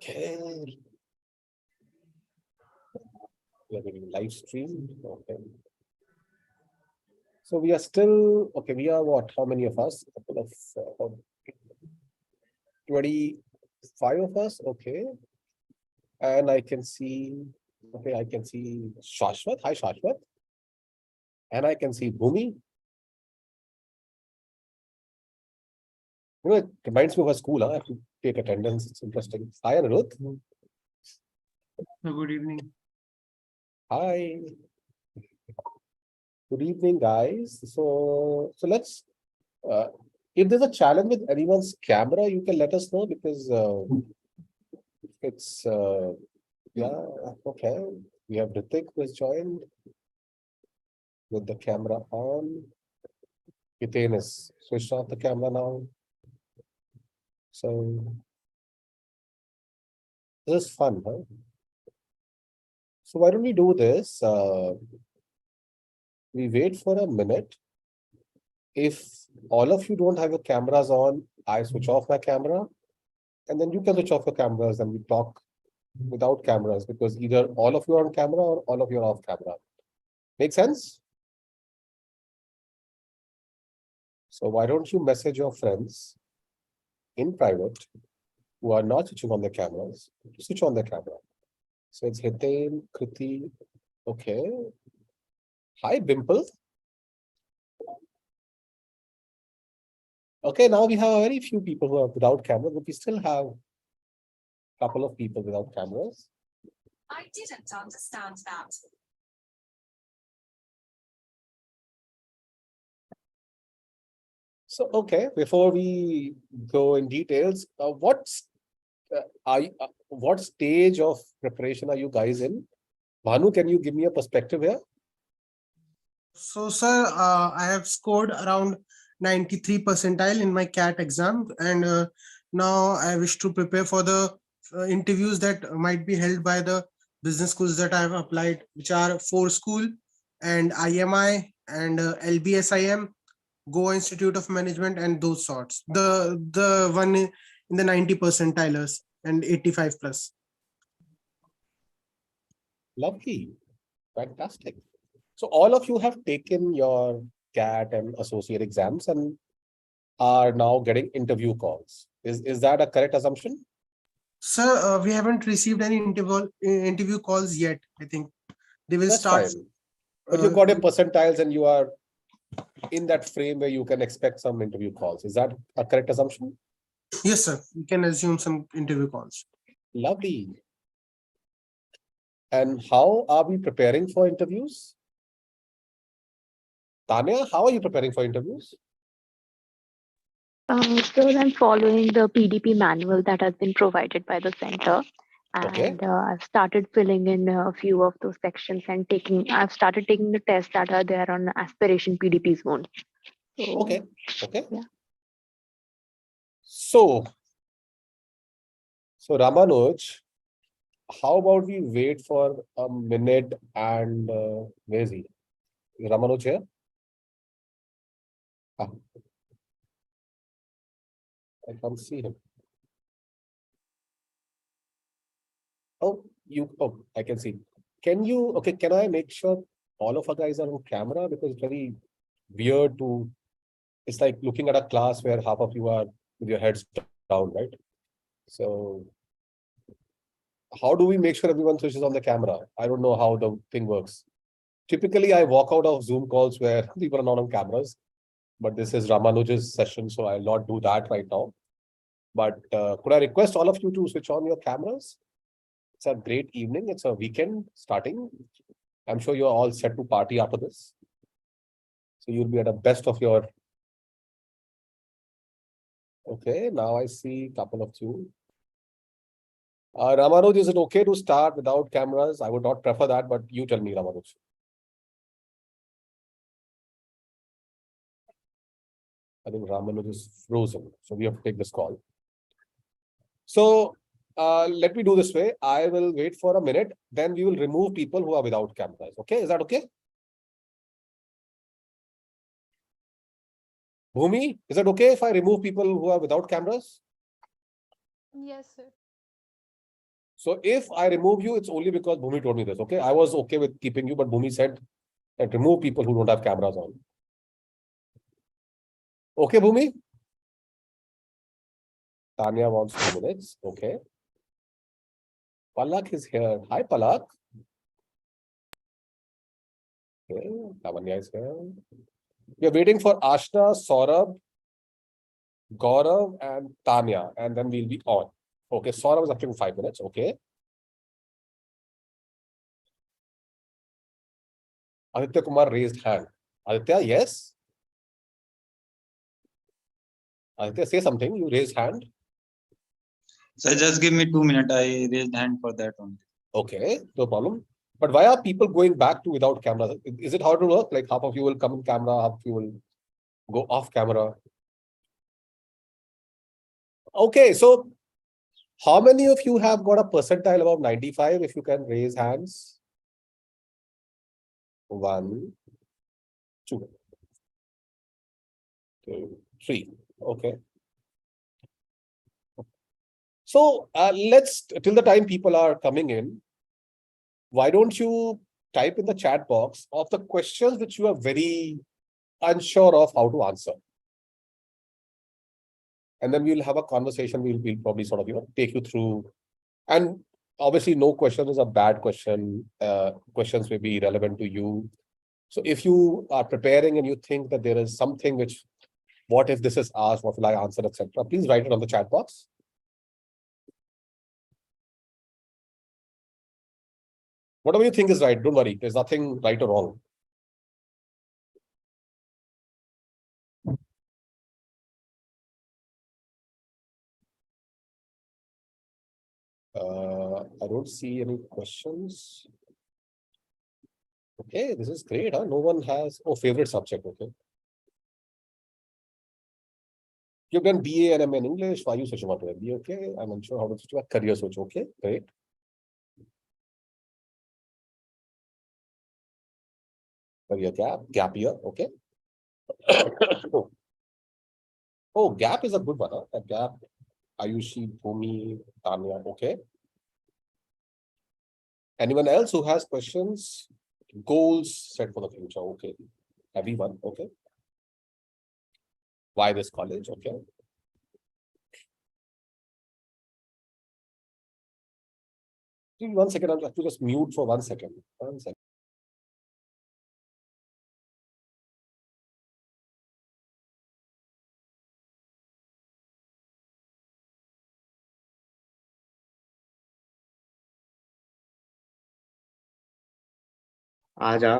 Okay. We are getting live stream. Okay. So we are still, okay, we are what? How many of us? A couple of 25 of us. Okay. And I can see, okay, I can see Shashwat. Hi, Shashwat. And I can see Bhumi. It reminds me of a school. Huh? I have to take attendance. It's interesting. Hi, Anirudh. Good evening. Hi. Good evening, guys. So let's. Uh, if there's a challenge with anyone's camera, you can let us know because it's yeah, okay. We have Ritik who has joined with the camera on. Hiten is switched off the camera now. So this is fun, huh? So why don't we do this? We wait for a minute. If all of you don't have your cameras on, I switch off my camera, and then you can switch off your cameras and we talk without cameras because either all of you are on camera or all of you are off camera. Make sense? So why don't you message your friends in private who are not switching on their cameras to switch on their camera. So it's Hiten, Kriti. Okay. Hi, Bimple. Okay, now we have very few people who are without cameras, but we still have a couple of people without cameras. I didn't understand that. So, okay, before we go in details, what stage of preparation are you guys in? Bhanu, can you give me a perspective here? So, sir, I have scored around 93 percentile in my CAT exam, and now I wish to prepare for the interviews that might be held by the business schools that I have applied, which are Four School and IMI and LBSIM, Goa Institute of Management, and those sorts. The one in the 90 percentilers and 85 plus. Lovely. Fantastic. So all of you have taken your CAT and associate exams and are now getting interview calls. Is that a correct assumption? Sir, we haven't received any interview calls yet. I think they will That's start. fine. But you've got your percentiles and you are in that frame where you can expect some interview calls. Is that a correct assumption? Yes, sir. We can assume some interview calls. Lovely. And how are we preparing for interviews? Tanya, how are you preparing for interviews? So I'm following the PDP manual that has been provided by the center, Okay. and I've started filling in a few of those sections and I've started taking the tests that are there on aspiration PDP zone. So, Okay. Okay. Yeah. So Ramanuj, how about we wait for a minute and where is he? Is Ramanuj here? Ah, I can't see him. Oh, I can see. Can I make sure all of our guys are on camera? Because it's very weird it's like looking at a class where half of you are with your heads down, right? So how do we make sure everyone switches on the camera? I don't know how the thing works. Typically, I walk out of Zoom calls where people are not on cameras, but this is Ramanuj's session, so I'll not do that right now. But could I request all of you to switch on your cameras? It's a great evening. It's a weekend starting. I'm sure you're all set to party after this. So you'll be at the best of your. Okay, now I see a couple of you. Ramanuj, is it okay to start without cameras? I would not prefer that, but you tell me, Ramanuj. I think Ramanuj is frozen, so we have to take this call. So let me do this way. I will wait for a minute, then we will remove people who are without cameras. Okay, is that okay? Bhumi, is it okay if I remove people who are without cameras? Yes, sir. So if I remove you, it's only because Bhumi told me this. Okay, I was okay with keeping you, but Bhumi said that remove people who don't have cameras on. Okay, Bhumi. Tanya wants 2 minutes. Okay. Palak is here. Hi, Palak. Okay, Lavanya is here. We are waiting for Ashna, Saurabh, Gaurav, and Tanya, and then we'll be on. Okay, Saurabh is up to 5 minutes. Okay. Aditya Kumar raised hand. Aditya, yes. Aditya, say something. You raised hand. So just give me 2 minutes. I raised hand for that only. Okay, no problem. But why are people going back to without cameras? Is it hard to work? Like half of you will come in camera, half of you will go off camera. Okay, so how many of you have got a percentile above 95? If you can raise hands. 1, 2, 3. Okay. So let's, till the time people are coming in, why don't you type in the chat box of the questions which you are very unsure of how to answer. And then we'll have a conversation. We'll probably sort of, take you through. And obviously, no question is a bad question. Questions may be relevant to you. So if you are preparing and you think that there is something which, what if this is asked, what will I answer, etc., please write it on the chat box. Whatever you think is right, don't worry. There's nothing right or wrong. I don't see any questions. Okay, this is great. Huh? No one has, favorite subject. Okay. You've done BA and MA in English. Why are you switching about to MBA? Okay. I'm unsure how to switch about career switch. Okay, great. Career gap year. Okay. Oh, gap is a good one. Huh? A gap. Ayushi, Bhumi, Tanya. Okay. Anyone else who has questions? Goals set for the future. Okay. Everyone. Okay. Why this college? Okay. Give me 1 second. I'll have to just mute for 1 second. 1 second. आजा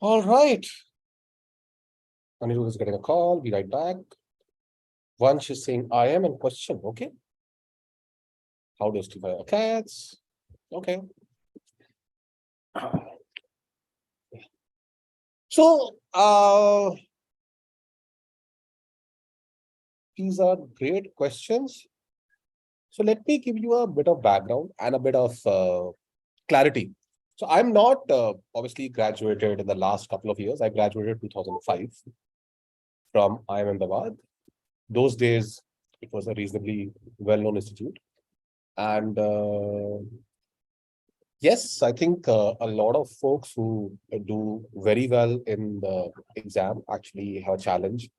All right. Anirudh is getting a call. Be right back. Vansh is saying I am in question. Okay. How to justify cats? Okay. So, these are great questions. So let me give you a bit of background and a bit of clarity. So I'm not obviously graduated in the last couple of years. I graduated 2005 from IIM Ahmedabad. Those days, it was a reasonably well-known institute. And yes, I think a lot of folks who do very well in the exam actually have a challenge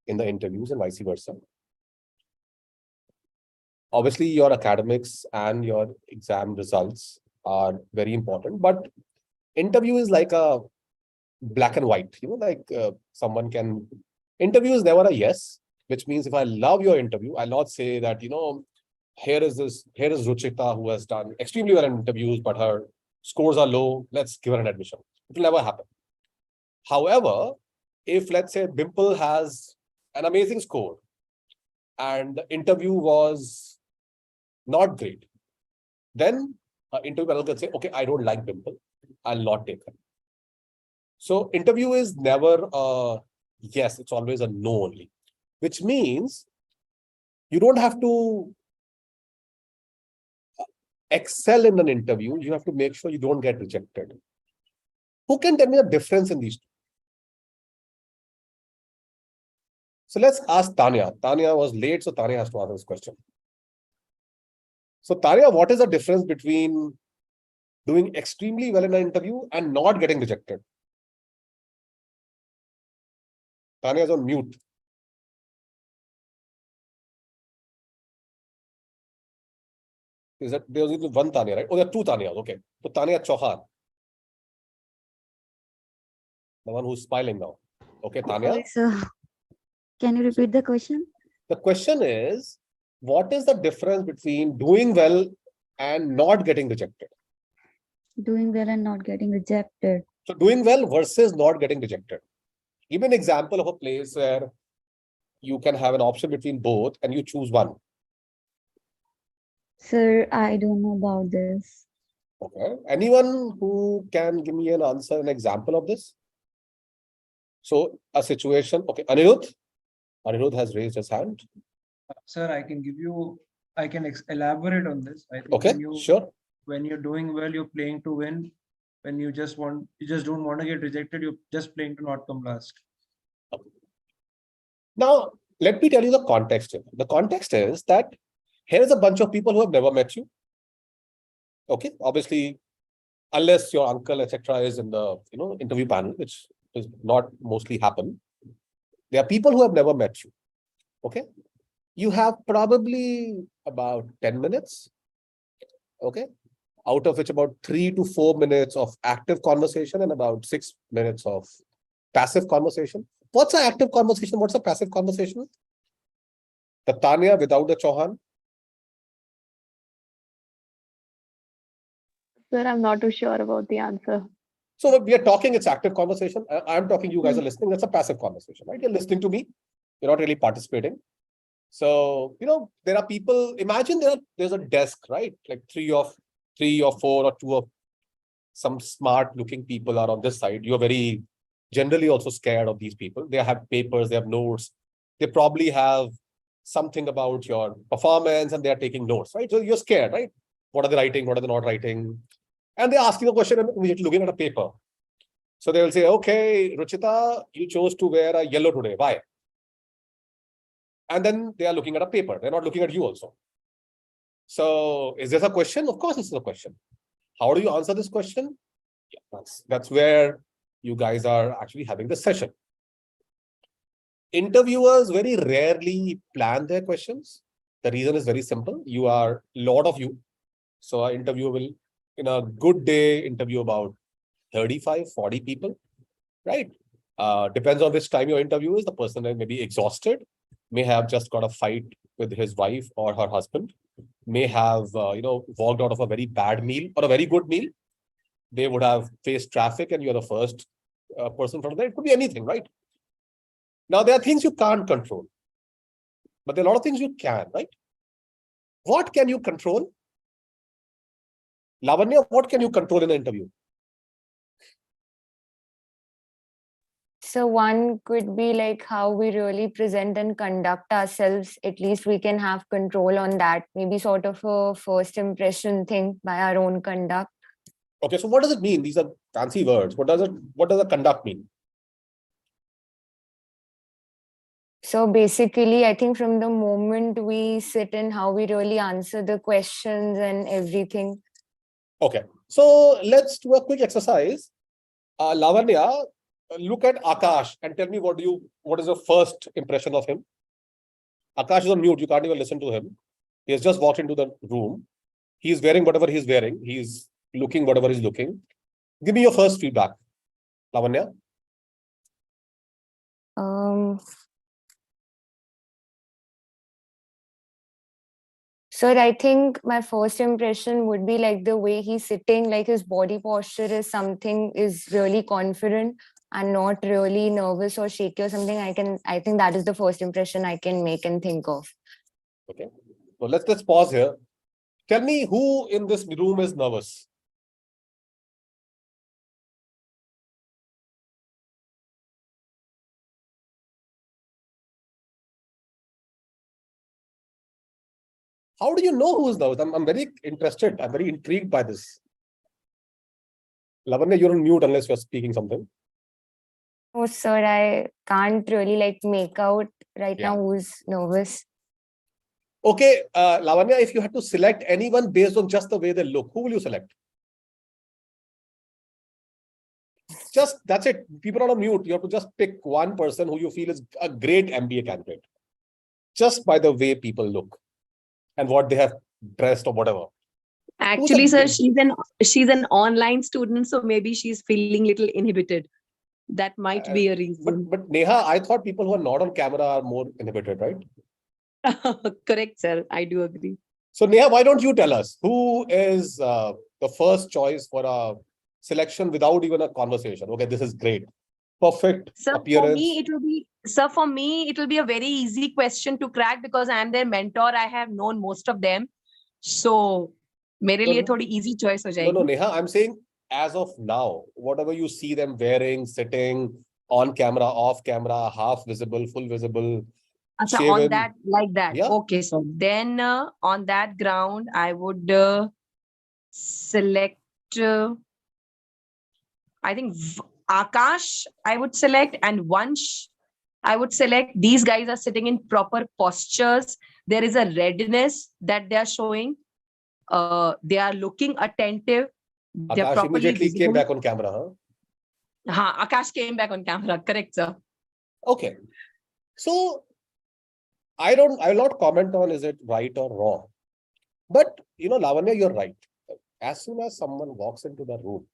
in the interviews and vice versa. Obviously, your academics and your exam results are very important, but interview is like a black and white, like someone can, interview is never a yes, which means if I love your interview, I'll not say that, here is Ruchita who has done extremely well in interviews, but her scores are low. Let's give her an admission. It will never happen. However, if let's say Bimple has an amazing score and the interview was not great, then interview panel can say, okay, I don't like Bimple, I'll not take her. So interview is never a yes, it's always a no only, which means you don't have to excel in an interview, you have to make sure you don't get rejected. Who can tell me the difference in these two? So let's ask Tanya. Tanya was late, so Tanya has to answer this question. So Tanya, what is the difference between doing extremely well in an interview and not getting rejected? Tanya is on mute. Is that there's only one Tanya, right? Oh, there are two Tanyas. Okay. So Tanya Chauhan, the one who's smiling now. Okay, Tanya. Sorry, sir. Can you repeat the question? The question is, what is the difference between doing well and not getting rejected? Doing well and not getting rejected. So doing well versus not getting rejected. Give an example of a place where you can have an option between both and you choose one. Sir, I don't know about this. Okay. Anyone who can give me an answer, an example of this? So a situation. Okay, Anirudh. Anirudh has raised his hand. Sir, I can elaborate on this. I think Okay, sure. when you're doing well, you're playing to win. When you just don't want to get rejected, you're just playing to not come last. Now, let me tell you the context here. The context is that here is a bunch of people who have never met you. Okay, obviously, unless your uncle, etc., is in the interview panel, which does not mostly happen. There are people who have never met you. Okay, you have probably about 10 minutes. Okay, out of which about 3 to 4 minutes of active conversation and about 6 minutes of passive conversation. What's an active conversation? What's a passive conversation? The Tanya without the Chauhan. Sir, I'm not too sure about the answer. So we are talking, it's active conversation. I'm talking, you guys are listening. That's a passive conversation, right? You're listening to me. You're not really participating. So, there are people, imagine there's a desk, right? Like three or four or two of some smart looking people are on this side. You're very generally also scared of these people. They have papers, they have notes. They probably have something about your performance and they are taking notes, right? So you're scared, right? What are they writing? What are they not writing? And they ask you the question and you're looking at a paper. So they will say, okay, Ruchita, you chose to wear a yellow today. Why? And then they are looking at a paper. They're not looking at you also. So is this a question? Of course, it's a question. How do you answer this question? Yeah, that's where you guys are actually having this session. Interviewers very rarely plan their questions. The reason is very simple. You are a lot of you. So our interviewer will, in a good day, interview about 35, 40 people, right? Depends on which time your interview is. The person may be exhausted, may have just got a fight with his wife or her husband, may have, walked out of a very bad meal or a very good meal. They would have faced traffic and you're the first person in front of them. It could be anything, right? Now, there are things you can't control, but there are a lot of things you can, right? What can you control? Lavanya, what can you control in an interview? So one could be like how we really present and conduct ourselves. At least we can have control on that. Maybe sort of a first impression thing by our own conduct. Okay, so what does it mean? These are fancy words. What does a conduct mean? So basically, I think from the moment we sit and how we really answer the questions and everything. Okay, so let's do a quick exercise. Lavanya, look at Akash and tell me what is your first impression of him? Akash is on mute. You can't even listen to him. He has just walked into the room. He's wearing whatever he's wearing. He's looking whatever he's looking. Give me your first feedback, Lavanya. So I think my first impression would be like the way he's sitting, like his body posture is really confident and not really nervous or shaky or something. I think that is the first impression I can make and think of. Okay. So let's pause here. Tell me who in this room is nervous? How do you know who is nervous? I'm very interested. I'm very intrigued by this. Lavanya, you're on mute unless you're speaking something. Oh, sir, I can't really like make out right now who's nervous. Okay, Lavanya, if you had to select anyone based on just the way they look, who will you select? Just that's it. People are on mute. You have to just pick one person who you feel is a great MBA candidate, just by the way people look and what they have dressed or whatever. Actually, sir, she's an online student, so maybe she's feeling little inhibited. That might be a reason. But Neha, I thought people who are not on camera are more inhibited, right? Correct, sir. I do agree. So Neha, why don't you tell us who is the first choice for a selection without even a conversation? Okay, this is great. Perfect appearance. For me, it will be a very easy question to crack because I am their mentor. I have known most of them. So, मेरे लिए थोड़ी easy choice हो जाएगी. No, Neha, I'm saying as of now, whatever you see them wearing, sitting, on camera, off camera, half visible, full visible. So on that, like that. Yeah. Okay, so then on that ground, I would select, I think Akash, I would select, and Vansh, I would select. These guys are sitting in proper postures. There is a readiness that they are showing. They are looking attentive. Akash immediately came back on camera, huh? Akash came back on camera. Correct, sir. Okay. So, I will not comment on is it right or wrong. But, Lavanya, you're right. As soon as someone walks into the room,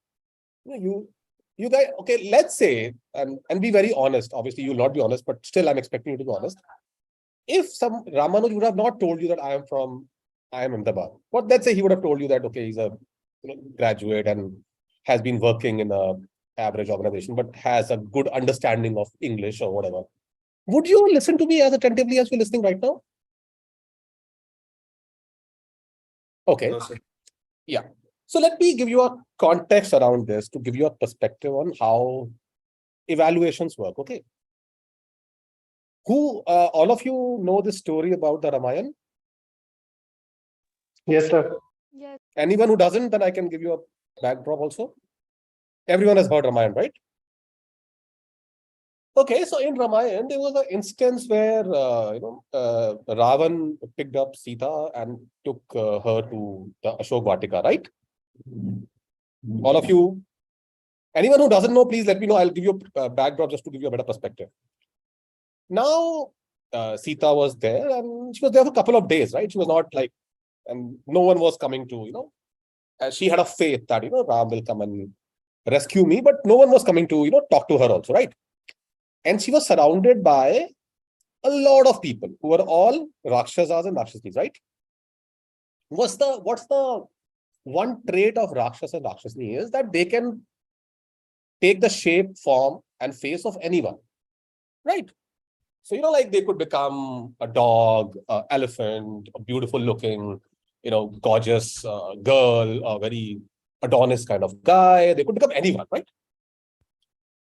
you guys, okay, let's say, and be very honest. Obviously, you will not be honest, but still I'm expecting you to be honest. If Ramanuj would have not told you that I am Ahmedabad, but let's say he would have told you that, okay, he's a graduate and has been working in a average organization, but has a good understanding of English or whatever. Would you listen to me as attentively as you're listening right now? Okay. Yeah. So let me give you a context around this to give you a perspective on how evaluations work. Okay. All of you know the story about the Ramayana? Yes, sir. Yes. Anyone who doesn't, then I can give you a backdrop also. Everyone has heard Ramayana, right? Okay, so in Ramayana, there was an instance where, Ravan picked up Sita and took her to the Ashok Vatika, right? All of you, anyone who doesn't know, please let me know. I'll give you a backdrop just to give you a better perspective. Now, Sita was there and she was there for a couple of days, right? She was not like, and no one was coming to, she had a faith that, Ram will come and rescue me, but no one was coming to, talk to her also, right? And she was surrounded by a lot of people who were all Rakshasas and Rakshasnis, right? What's the one trait of Rakshasa and Rakshasni is that they can take the shape, form, and face of anyone, right? So, like they could become a dog, an elephant, a beautiful looking, gorgeous girl, a very Adonis kind of guy. They could become anyone, right?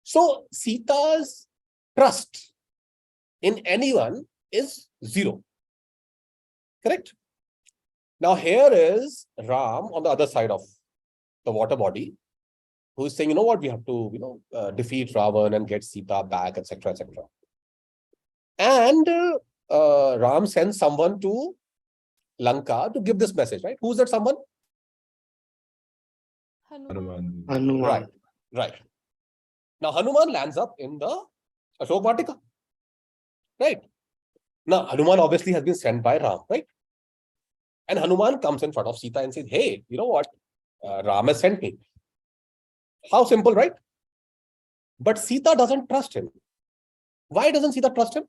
So Sita's trust in anyone is 0. Correct? Now here is Ram on the other side of the water body, who is saying, what, we have to, defeat Ravan and get Sita back, etc., etc. And Ram sends someone to Lanka to give this message, right? Who's that someone? Hanuman. Right. Now Hanuman lands up in the Ashok Vatika, right? Now Hanuman obviously has been sent by Ram, right? And Hanuman comes in front of Sita and says, hey, you know what? Ram has sent me. How simple, right? But Sita doesn't trust him. Why doesn't Sita trust him?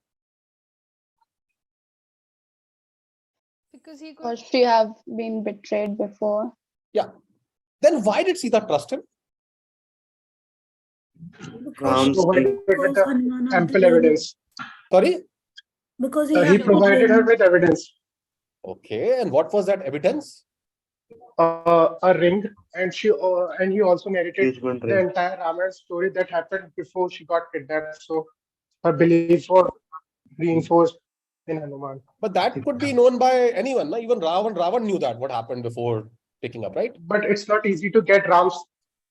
Because she have been betrayed before. Yeah. Then why did Sita trust him? Ram Provided with the ample evidence. Sorry? Because He provided her with evidence. Okay. And what was that evidence? A ring, and he also narrated Engagement the ring. entire Ramayana story that happened before she got kidnapped. So her belief was reinforced in Hanuman. But that could be known by anyone. Even Ravan knew that, what happened before picking up, right? But it's not easy to get Ram's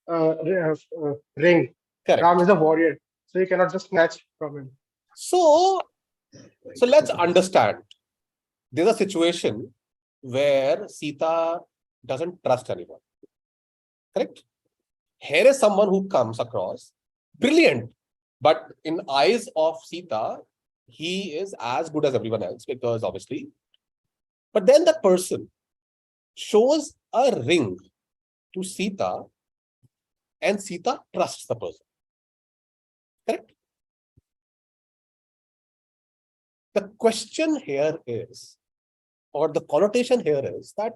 ring. Correct. Ram is a warrior, so you cannot just snatch from him. So let's understand. There's a situation where Sita doesn't trust anyone. Correct? Here is someone who comes across brilliant, but in eyes of Sita, he is as good as everyone else, because obviously. But then that person shows a ring to Sita, and Sita trusts the person. Correct? The question here is, or the connotation here is that,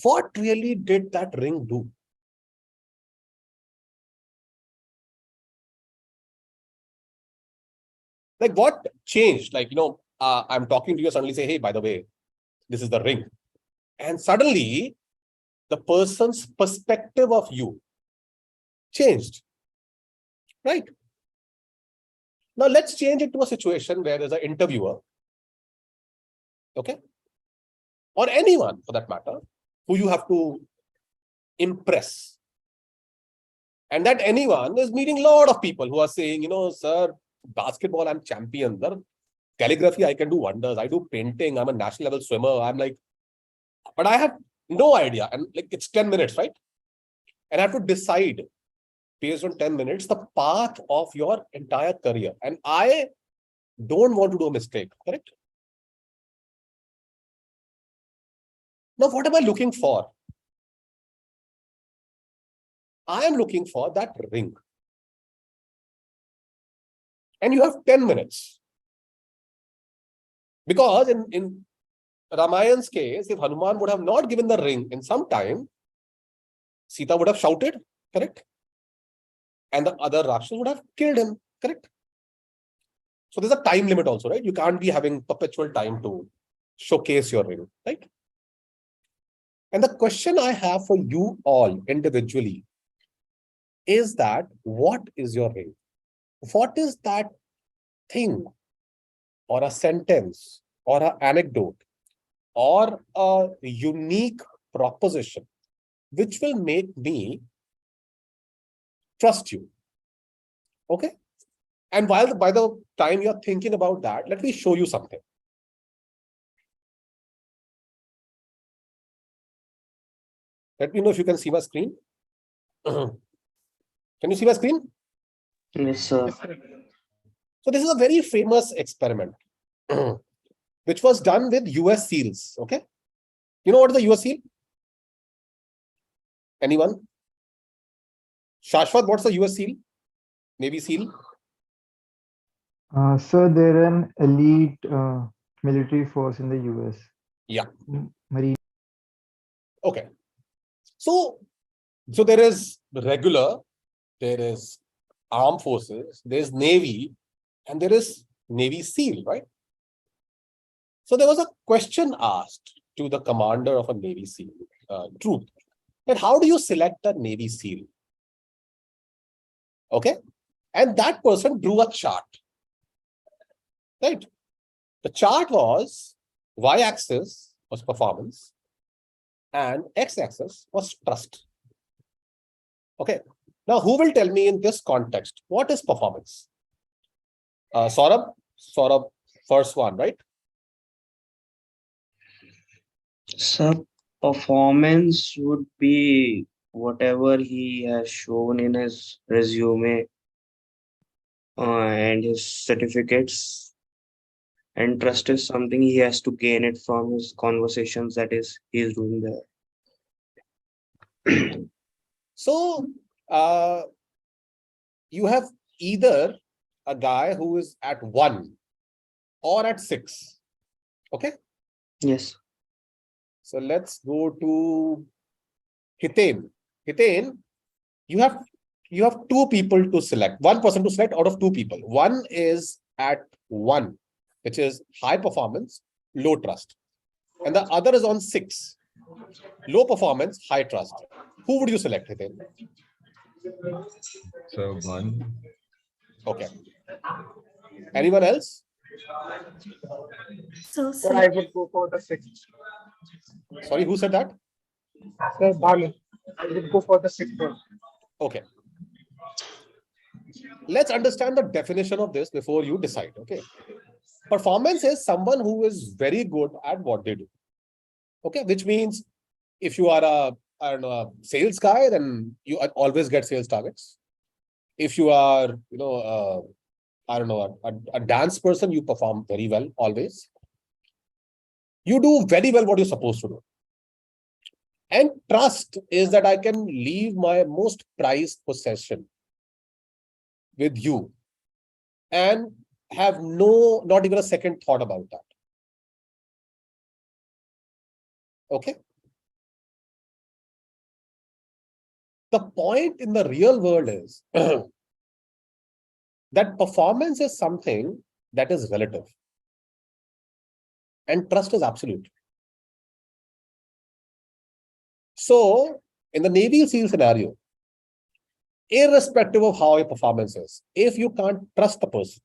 what really did that ring do? Like, what changed? Like, I'm talking to you, suddenly say, hey, by the way, this is the ring. And suddenly, the person's perspective of you changed. Right? Now, let's change it to a situation where there's an interviewer. Okay? Or anyone, for that matter, who you have to impress. And that anyone is meeting a lot of people who are saying, sir, basketball, I'm champion. Sir, calligraphy, I can do wonders. I do painting. I'm a national level swimmer. I'm like, but I have no idea. And like, it's 10 minutes, right? And I have to decide based on 10 minutes, the path of your entire career. And I don't want to do a mistake, correct? Now, what am I looking for? I am looking for that ring. And you have 10 minutes. Because in Ramayan's case, if Hanuman would have not given the ring in some time, Sita would have shouted, correct? And the other Rakshas would have killed him, correct? So there's a time limit also, right? You can't be having perpetual time to showcase your ring, right? And the question I have for you all individually is that, what is your ring? What is that thing or a sentence or an anecdote or a unique proposition which will make me trust you? Okay? And by the time you're thinking about that, let me show you something. Let me know if you can see my screen. Can you see my screen? Yes, sir. So this is a very famous experiment, which was done with US seals. Okay. You know what is the US seal? Anyone? Shashwat, what's the US seal? Navy seal? Sir, they're an elite military force in the US. Yeah. Marine. Okay. So there is the regular there is armed forces, there's Navy, and there is Navy SEAL, right? So there was a question asked to the commander of a Navy SEAL troop that how do you select a Navy SEAL? Okay. And that person drew a chart. Right. The chart was y-axis was performance and x-axis was trust. Okay. Now, who will tell me in this context, what is performance? Saurabh, first one, right? So performance would be whatever he has shown in his resume and his certificates. And trust is something he has to gain it from his conversations that is he's doing there. So you have either a guy who is at 1 or at 6. Okay. Yes. So let's go to Hiten. Hiten, you have 2 people to select, 1 person to select out of 2 people. One is at 1, which is high performance, low trust. And the other is on 6, low performance, high trust. Who would you select, Hiten? So 1. Okay. Anyone else? So, Sir, I would go for the 6th. Sorry, who said that? Sir, Bhalu, I would go for the 6th one. Okay. Let's understand the definition of this before you decide. Okay. Performance is someone who is very good at what they do. Okay. Which means if you are a sales guy, then you always get sales targets. If you are, a dance person, you perform very well always. You do very well what you're supposed to do. And trust is that I can leave my most prized possession with you and have not even a second thought about that. Okay. The point in the real world is that performance is something that is relative and trust is absolute. So in the Navy SEAL scenario, irrespective of how your performance is, if you can't trust the person,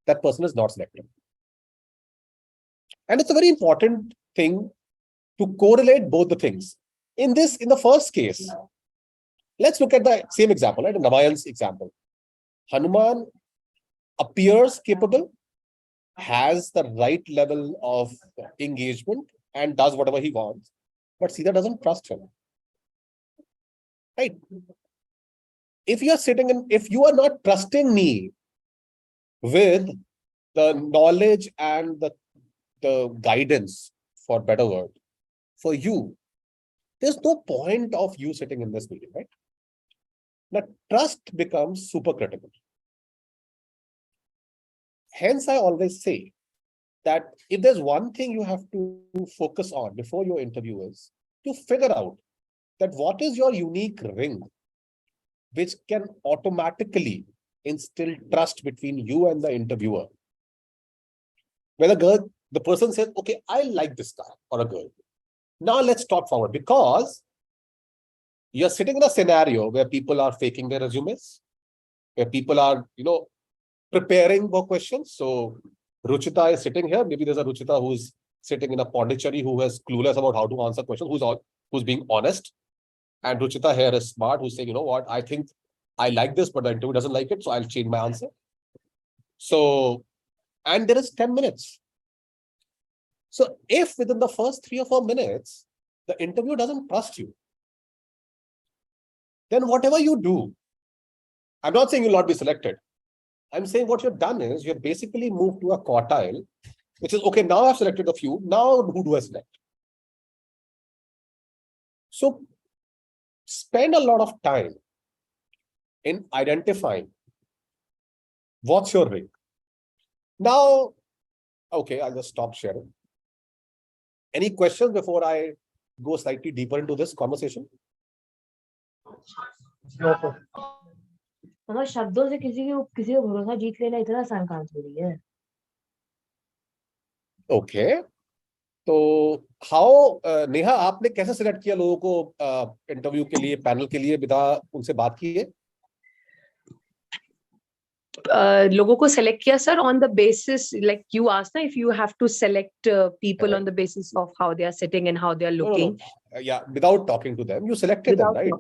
that person is not selected. And it's a very important thing to correlate both the things. In the first case, let's look at the same example, right? Ramayan's example. Hanuman appears capable, has the right level of engagement, and does whatever he wants, but Sita doesn't trust him. Right? If you are not trusting me with the knowledge and the guidance, for better word, for you, there's no point of you sitting in this meeting, right? Now, trust becomes super critical. Hence, I always say that if there's one thing you have to focus on before your interview is to figure out that what is your unique ring, which can automatically instill trust between you and the interviewer. When the person says, okay, I like this guy or a girl. Now let's talk forward, because you're sitting in a scenario where people are faking their resumes, where people are, preparing for questions. So Ruchita is sitting here. Maybe there's a Ruchita who's sitting in a Pondicherry who is clueless about how to answer questions, who's being honest. And Ruchita here is smart, who's saying, you know what, I think I like this, but the interview doesn't like it, so I'll change my answer. So, and there is 10 minutes. So if within the first 3 or 4 minutes, the interview doesn't trust you, then whatever you do, I'm not saying you'll not be selected. I'm saying what you've done is you've basically moved to a quartile, which is, okay, now I've selected a few. Now who do I select? So spend a lot of time in identifying what's your ring. Now, okay, I'll just stop sharing. Any questions before I go slightly deeper into this conversation? मतलब शब्दों से किसी को भरोसा जीत लेना इतना आसान काम थोड़ी है. Okay. तो हाउ नेहा आपने कैसे सिलेक्ट किया लोगों को इंटरव्यू के लिए, पैनल के लिए, बिना उनसे बात किए? लोगों को select किया sir on the basis like you asked ना if you have to select people on the basis of how they are sitting and how they are No, looking. Yeah, without talking to them, you selected them, right?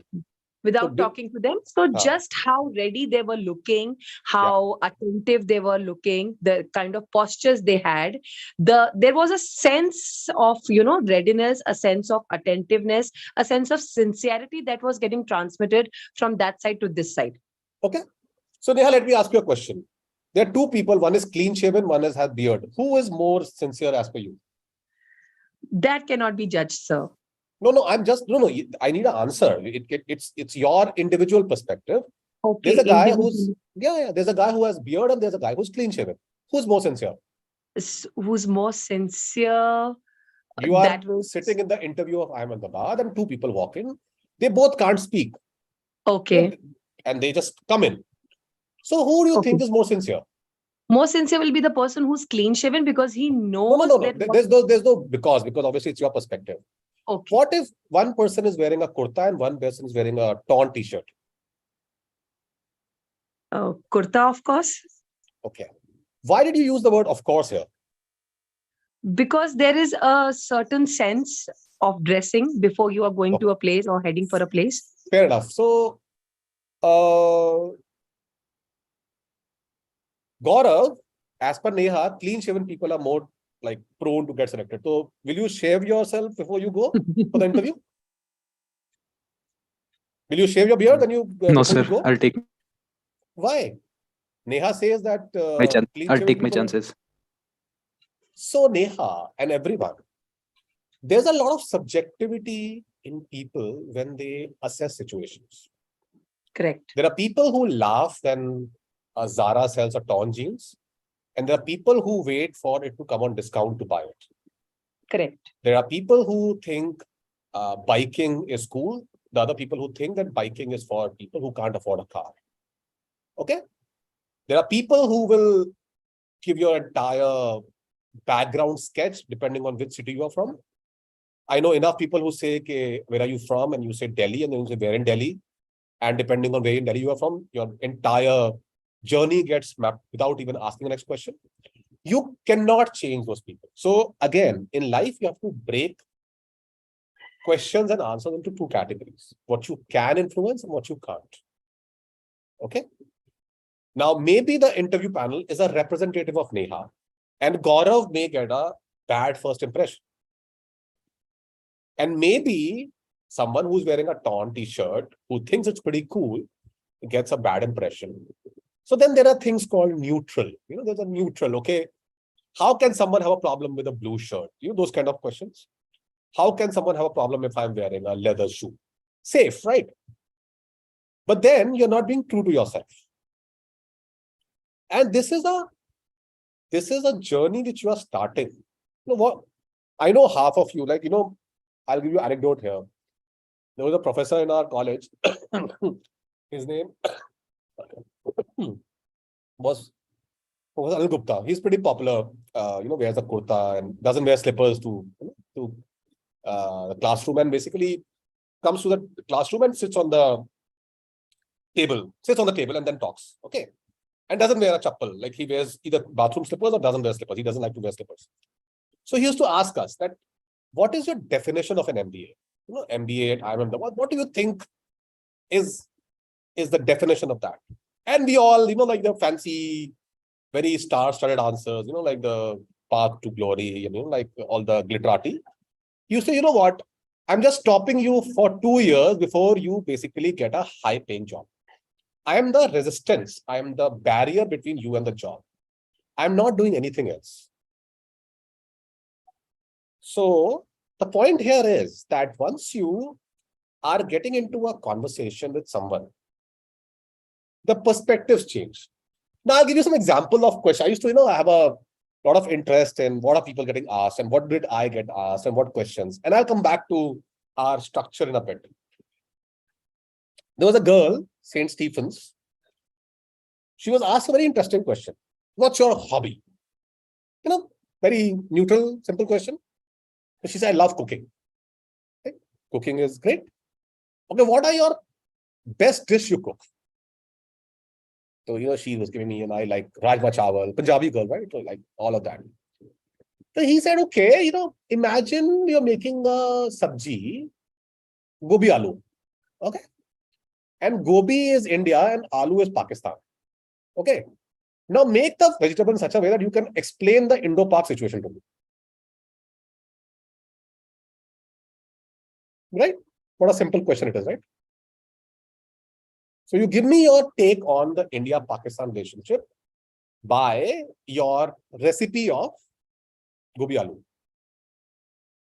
Without talking to them. So Huh. just how ready they were looking, how attentive they were looking, the kind of postures they had, there was a sense of, you know, readiness, a sense of attentiveness, a sense of sincerity that was getting transmitted from that side to this side. Okay. So Neha, let me ask you a question. There are two people, one is clean shaven, one has beard. Who is more sincere as per you? That cannot be judged, sir. No, I'm just, no, I need an answer. It's your individual perspective. Okay. There's a guy who's, there's a guy who has beard and there's a guy who's clean shaven. Who's more sincere? Who's more sincere? You are sitting in the interview of Ahmedabad and two people walk in. They both can't speak. Okay. And they just come in. So who do you think is more sincere? More sincere will be the person who's clean shaven because he knows No. that There's no because obviously it's your perspective. Okay. What if one person is wearing a kurta and one person is wearing a torn t-shirt? Kurta, of course. Okay. Why did you use the word of course here? Because there is a certain sense of dressing before you are going to a place or heading for a place. Fair enough. So, Gaurav, as per Neha, clean shaven people are more like prone to get selected. So, will you shave yourself before you go for the interview? Will you shave your beard when you No, sir. you go? I'll take Why? Neha says that I'll take my chances. So Neha and everyone, there's a lot of subjectivity in people when they assess situations. Correct. There are people who laugh when Zara sells a torn jeans, and there are people who wait for it to come on discount to buy it. Correct. There are people who think biking is cool. The other people who think that biking is for people who can't afford a car. Okay? There are people who will give your entire background sketch depending on which city you are from. I know enough people who say, where are you from? And you say Delhi, and then you say, where in Delhi? And depending on where in Delhi you are from, your entire journey gets mapped without even asking the next question. You cannot change those people. So again, in life, you have to break questions and answers into two categories: what you can influence and what you can't. Okay. Now, maybe the interview panel is a representative of Neha, and Gaurav may get a bad first impression. And maybe someone who's wearing a torn t-shirt, who thinks it's pretty cool, gets a bad impression. So then there are things called neutral. You know, there's a neutral. Okay, how can someone have a problem with a blue shirt? You know, those kind of questions. How can someone have a problem if I'm wearing a leather shoe? Safe, right? But then you're not being true to yourself. And this is a journey which you are starting. You know what? I know half of you, like, you know, I'll give you an anecdote here. There was a professor in our college. His name was Professor Anil Gupta. He's pretty popular. You know, wears a kurta and doesn't wear slippers to the classroom, and basically comes to the classroom and sits on the table and then talks. Okay. And doesn't wear a chappal. Like, he wears either bathroom slippers or doesn't wear slippers. He doesn't like to wear slippers. So he used to ask us that, what is your definition of an MBA? You know, MBA at IIM. What do you think is the definition of that? And we all, you know, like the fancy, very star-studded answers, you know, like the path to glory, you know, like all the glitterati. You say, you know what? I'm just stopping you for 2 years before you basically get a high-paying job. I am the resistance. I am the barrier between you and the job. I'm not doing anything else. So the point here is that once you are getting into a conversation with someone, the perspectives change. Now I'll give you some example of questions. I used to, you know, I have a lot of interest in what are people getting asked and what did I get asked and what questions. And I'll come back to our structure in a bit. There was a girl, St. Stephen's. She was asked a very interesting question. What's your hobby? Very neutral, simple question. She said, I love cooking. Okay. Cooking is great. Okay, what are your best dish you cook? So, she was giving me, I like Rajma Chawal, Punjabi girl, right? So like all of that. So he said, okay, imagine you're making a sabji, gobi aloo. Okay. And gobi is India and aloo is Pakistan. Okay. Now make the vegetable in such a way that you can explain the Indo-Pak situation to me. Right? What a simple question it is, right? So you give me your take on the India-Pakistan relationship by your recipe of gobi aloo.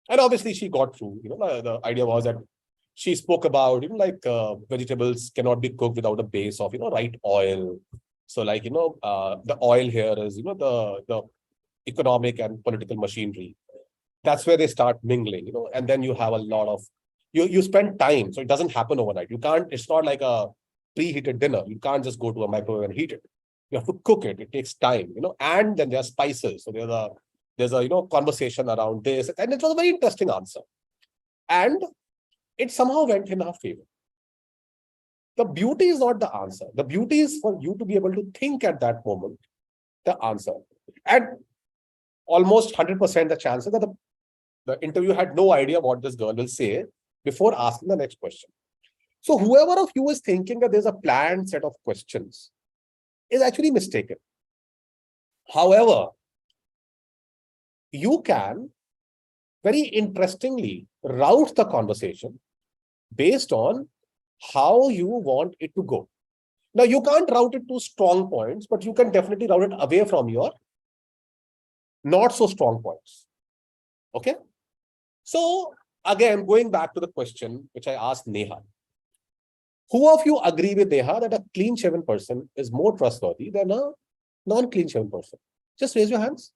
And obviously she got through. The idea was that she spoke about, vegetables cannot be cooked without a base of, right oil. So the oil here is, the economic and political machinery. That's where they start mingling, and then you have a lot of, you spend time. So it doesn't happen overnight. It's not like a preheated dinner. You can't just go to a microwave and heat it. You have to cook it. It takes time, and then there are spices. So there's a, conversation around this. And it was a very interesting answer. And it somehow went in our favor. The beauty is not the answer. The beauty is for you to be able to think at that moment the answer. And almost 100% the chances that the interview had no idea what this girl will say before asking the next question. So whoever of you is thinking that there's a planned set of questions is actually mistaken. However, you can very interestingly route the conversation based on how you want it to go. Now, you can't route it to strong points, but you can definitely route it away from your not so strong points. Okay? So, again, going back to the question which I asked Neha. Who of you agree with Neha that a clean-shaven person is more trustworthy than a non-clean-shaven person? Just raise your hands.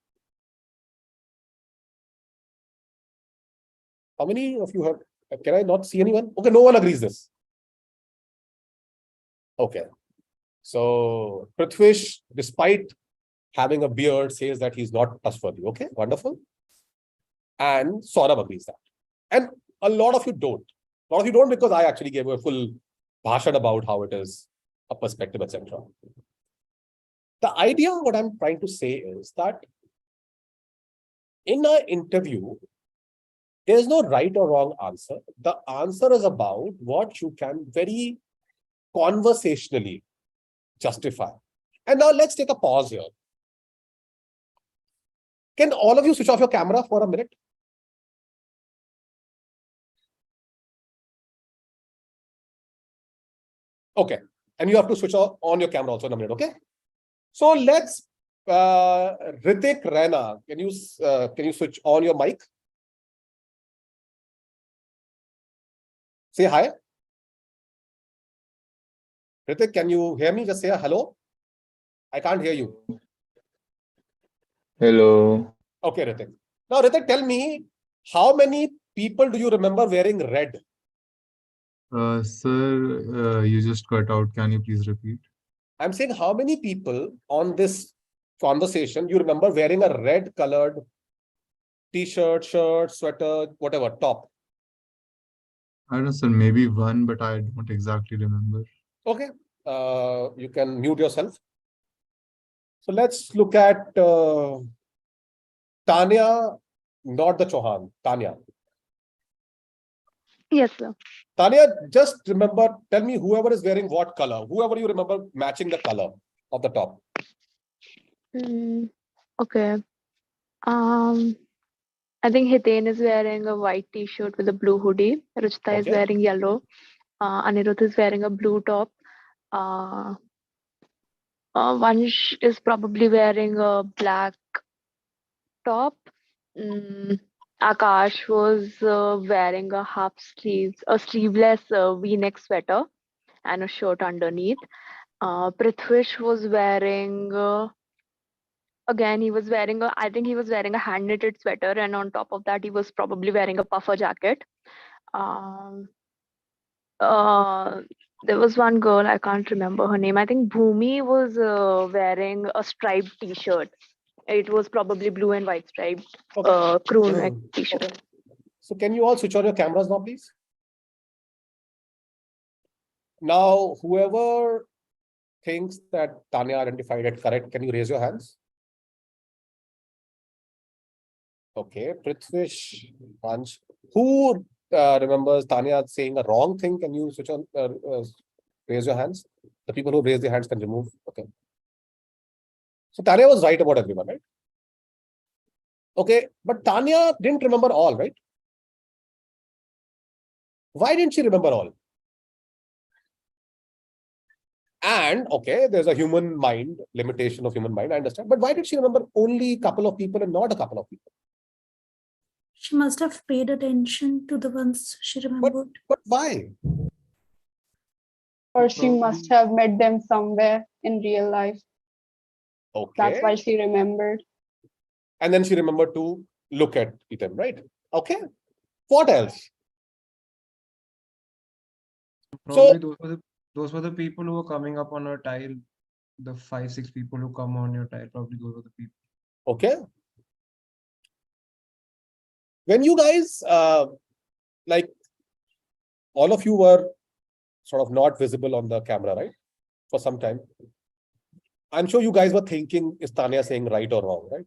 How many of you have? Can I not see anyone? Okay, no one agrees this. Okay. So Prithvish, despite having a beard, says that he's not trustworthy. Okay, wonderful. And Saurabh agrees that. And a lot of you don't. A lot of you don't because I actually gave a full bhashan about how it is a perspective, etc. The idea, what I'm trying to say is that in an interview, there is no right or wrong answer. The answer is about what you can very conversationally justify. And now let's take a pause here. Can all of you switch off your camera for a minute? Okay. And you have to switch on your camera also in a minute, okay? So let's, Ritik Raina, can you switch on your mic? Say hi. Ritik, can you hear me? Just say hello. I can't hear you. Hello. Okay, Ritik. Now, Ritik, tell me, how many people do you remember wearing red? Sir, you just cut out. Can you please repeat? I'm saying how many people on this conversation you remember wearing a red colored t-shirt, shirt, sweater, whatever, top? I don't know, sir. Maybe one, but I don't exactly remember. Okay. You can mute yourself. So let's look at Tanya, not the Chauhan, Tanya. Yes, sir. Tanya, just remember, tell me whoever is wearing what color, whoever you remember matching the color of the top. Okay. I think Hiten is wearing a white t-shirt with a blue hoodie. Ruchita is wearing yellow. Anirudh is wearing a blue top. Vansh is probably wearing a black top. Akash was wearing a sleeveless V-neck sweater and a shirt underneath. Prithvish was wearing, again, I think he was wearing a hand-knitted sweater, and on top of that, he was probably wearing a puffer jacket. There was one girl, I can't remember her name. I think Bhumi was wearing a striped t-shirt. It was probably blue and white striped crew neck t-shirt. Okay. So can you all switch on your cameras now, please? Now, whoever thinks that Tanya identified it correct, can you raise your hands? Okay, Prithvish, Vansh. Who remembers Tanya saying a wrong thing? Can you switch on, raise your hands? The people who raise their hands can remove. Okay. So Tanya was right about everyone, right? Okay, but Tanya didn't remember all, right? Why didn't she remember all? And okay, there's a human mind, limitation of human mind, I understand. But why did she remember only a couple of people and not a couple of people? She must have paid attention to the ones she remembered. But why? Or she must have met them somewhere in real life. Okay. That's why she remembered. And then she remembered to look at them, right? Okay. What else? Probably those were the people who were coming up on her tile. The 5-6 people who come on your tile, probably those were the people. Okay. When you guys, like, all of you were sort of not visible on the camera, right? For some time. I'm sure you guys were thinking, is Tanya saying right or wrong, right?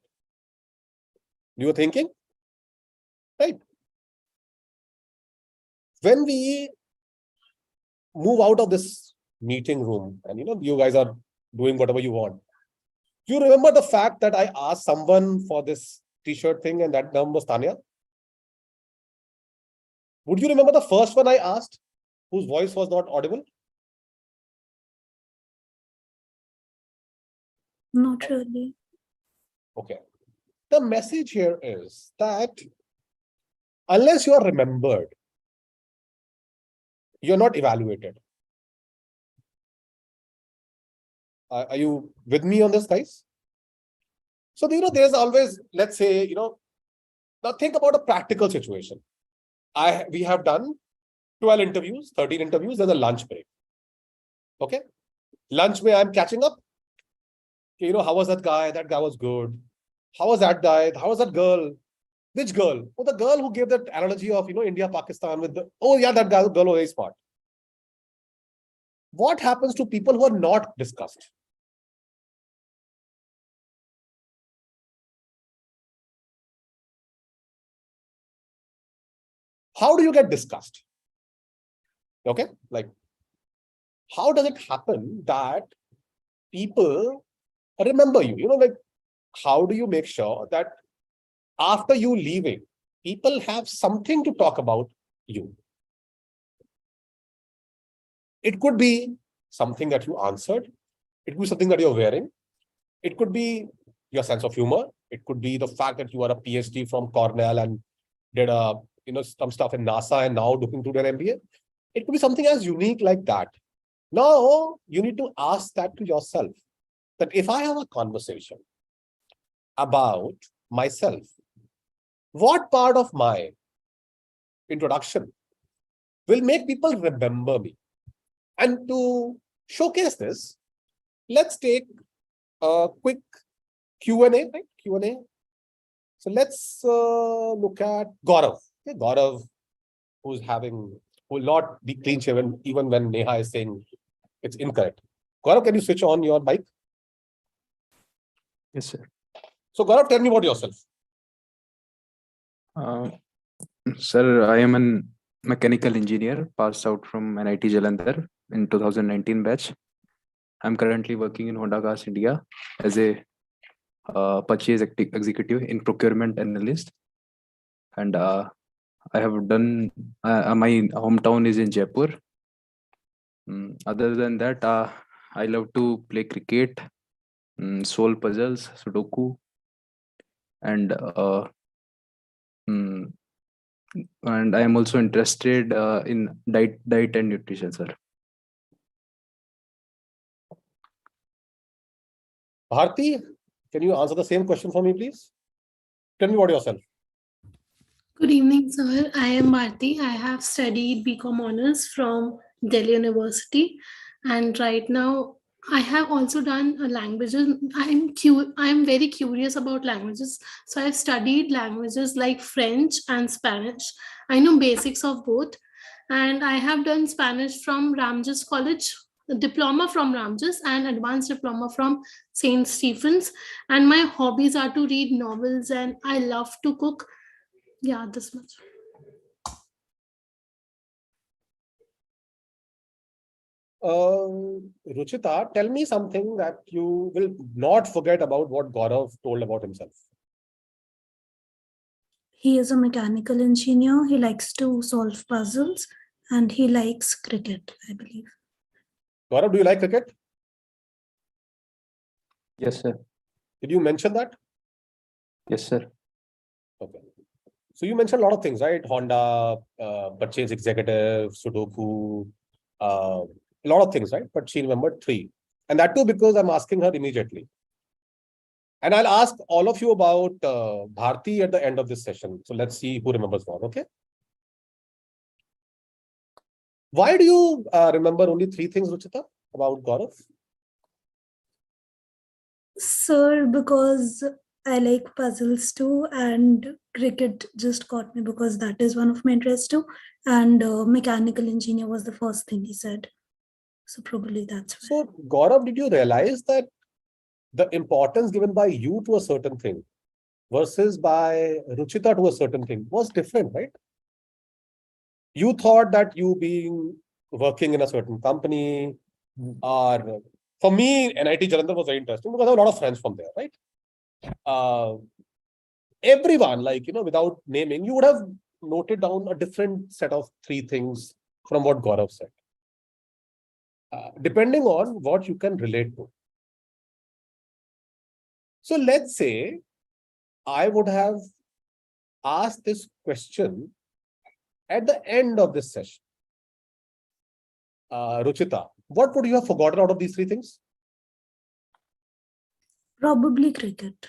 You were thinking? Right. When we move out of this meeting room and, you guys are doing whatever you want, do you remember the fact that I asked someone for this t-shirt thing and that name was Tanya? Would you remember the first one I asked, whose voice was not audible? Not really. Okay. The message here is that unless you are remembered, you're not evaluated. Are you with me on this, guys? So, there's always, let's say, now think about a practical situation. We have done 12 interviews, 13 interviews, there's a lunch break. Okay. Lunch where I'm catching up. How was that guy? That guy was good. How was that guy? How was that girl? Which girl? Oh, the girl who gave that analogy of, India, Pakistan with the, oh yeah, that girl was very smart. What happens to people who are not discussed? How do you get discussed? Okay, like, how does it happen that people remember you? Like, how do you make sure that after you leaving, people have something to talk about you? It could be something that you answered. It could be something that you're wearing. It could be your sense of humor. It could be the fact that you are a PhD from Cornell and did some stuff in NASA and now looking to their MBA. It could be something as unique like that. Now, you need to ask that to yourself, that if I have a conversation about myself, what part of my introduction will make people remember me? And to showcase this, let's take a quick Q&A, right? Q&A. So let's look at Gaurav. Okay, Gaurav, who will not be clean shaven even when Neha is saying it's incorrect. Gaurav, can you switch on your mic? Yes, sir. So Gaurav, tell me about yourself. Sir, I am a mechanical engineer, passed out from NIT Jalandhar in 2019 batch. I'm currently working in Honda Cars India as a purchase executive in procurement analyst. And I have done, my hometown is in Jaipur. Other than that, I love to play cricket, soul puzzles, Sudoku, and I am also interested in diet and nutrition, sir. Bharti, can you answer the same question for me, please? Tell me about yourself. Good evening, sir. I am Bharti. I have studied BCom Honors from Delhi University. And right now, I have also done languages. I am very curious about languages. So I've studied languages like French and Spanish. I know basics of both. And I have done Spanish from Ramjas College, a diploma from Ramjas and advanced diploma from St. Stephen's. And my hobbies are to read novels and I love to cook. Yeah, this much. Ruchita, tell me something that you will not forget about what Gaurav told about himself. He is a mechanical engineer. He likes to solve puzzles and he likes cricket, I believe. Gaurav, do you like cricket? Yes, sir. Did you mention that? Yes, sir. Okay. So you mentioned a lot of things, right? Honda, purchase executive, Sudoku, a lot of things, right? But she remembered 3. And that too because I'm asking her immediately. And I'll ask all of you about Bharti at the end of this session. So let's see who remembers what, okay? Why do you remember only 3 things, Ruchita, about Gaurav? Sir, because I like puzzles too, and cricket just caught me because that is one of my interests too. And mechanical engineer was the first thing he said. So probably that's why. So, Gaurav, did you realize that the importance given by you to a certain thing versus by Ruchita to a certain thing was different, right? You thought that you being working in a certain company, or for me, NIT Jalandhar was very interesting because I have a lot of friends from there, right? Everyone, like, without naming, you would have noted down a different set of 3 things from what Gaurav said, depending on what you can relate to. So let's say I would have asked this question at the end of this session. Ruchita, what would you have forgotten out of these 3 things? Probably cricket.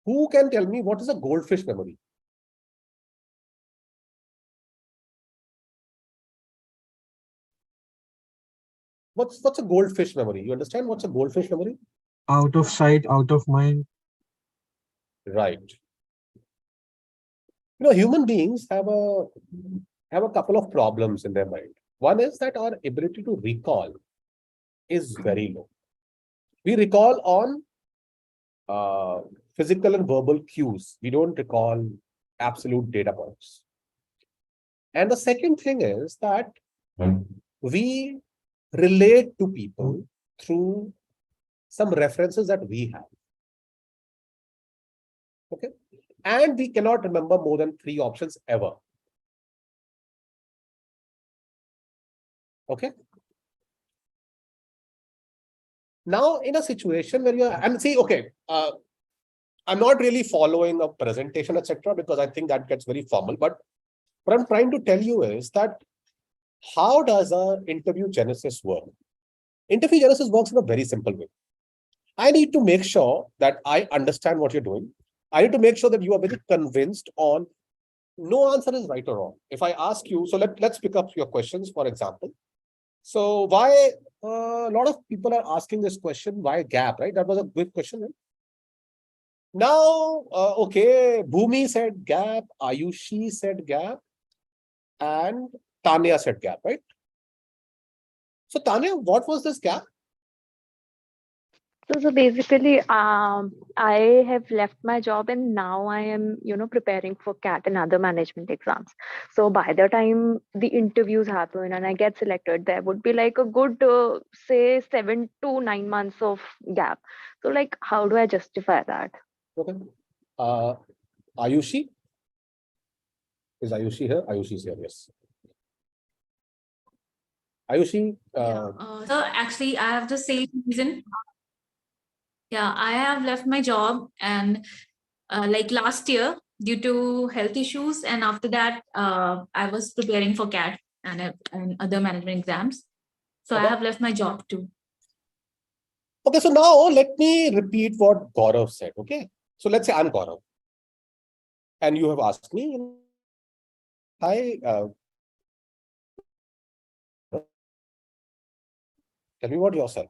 Who can tell me what is a goldfish memory? What's a goldfish memory? You understand what's a goldfish memory? Out of sight, out of mind. Right. Human beings have a couple of problems in their mind. One is that our ability to recall is very low. We recall on physical and verbal cues. We don't recall absolute data points. And the second thing is that we relate to people through some references that we have. Okay. And we cannot remember more than 3 options ever. Okay. Now, in a situation where you're, and see, okay, I'm not really following a presentation, etc., because I think that gets very formal. But what I'm trying to tell you is that how does an interview genesis work? Interview genesis works in a very simple way. I need to make sure that I understand what you're doing. I need to make sure that you are very convinced on no answer is right or wrong. If I ask you, so let's pick up your questions, for example. So why a lot of people are asking this question, why gap, right? That was a good question. Right? Now, okay, Bhumi said gap, Ayushi said gap, and Tanya said gap, right? So Tanya, what was this gap? So basically, I have left my job and now I am, preparing for CAT and other management exams. So by the time the interviews happen and I get selected, there would be like a good, say, 7 to 9 months of gap. So like, how do I justify that? Okay. Ayushi? Is Ayushi here? Ayushi is here, yes. Ayushi? So actually, I have the same reason. Yeah, I have left my job and like last year due to health issues, and after that I was preparing for CAT and other management exams. So I have left my job too. Okay, so now let me repeat what Gaurav said. Okay, so let's say I'm Gaurav, and you have asked me, hi, tell me about yourself.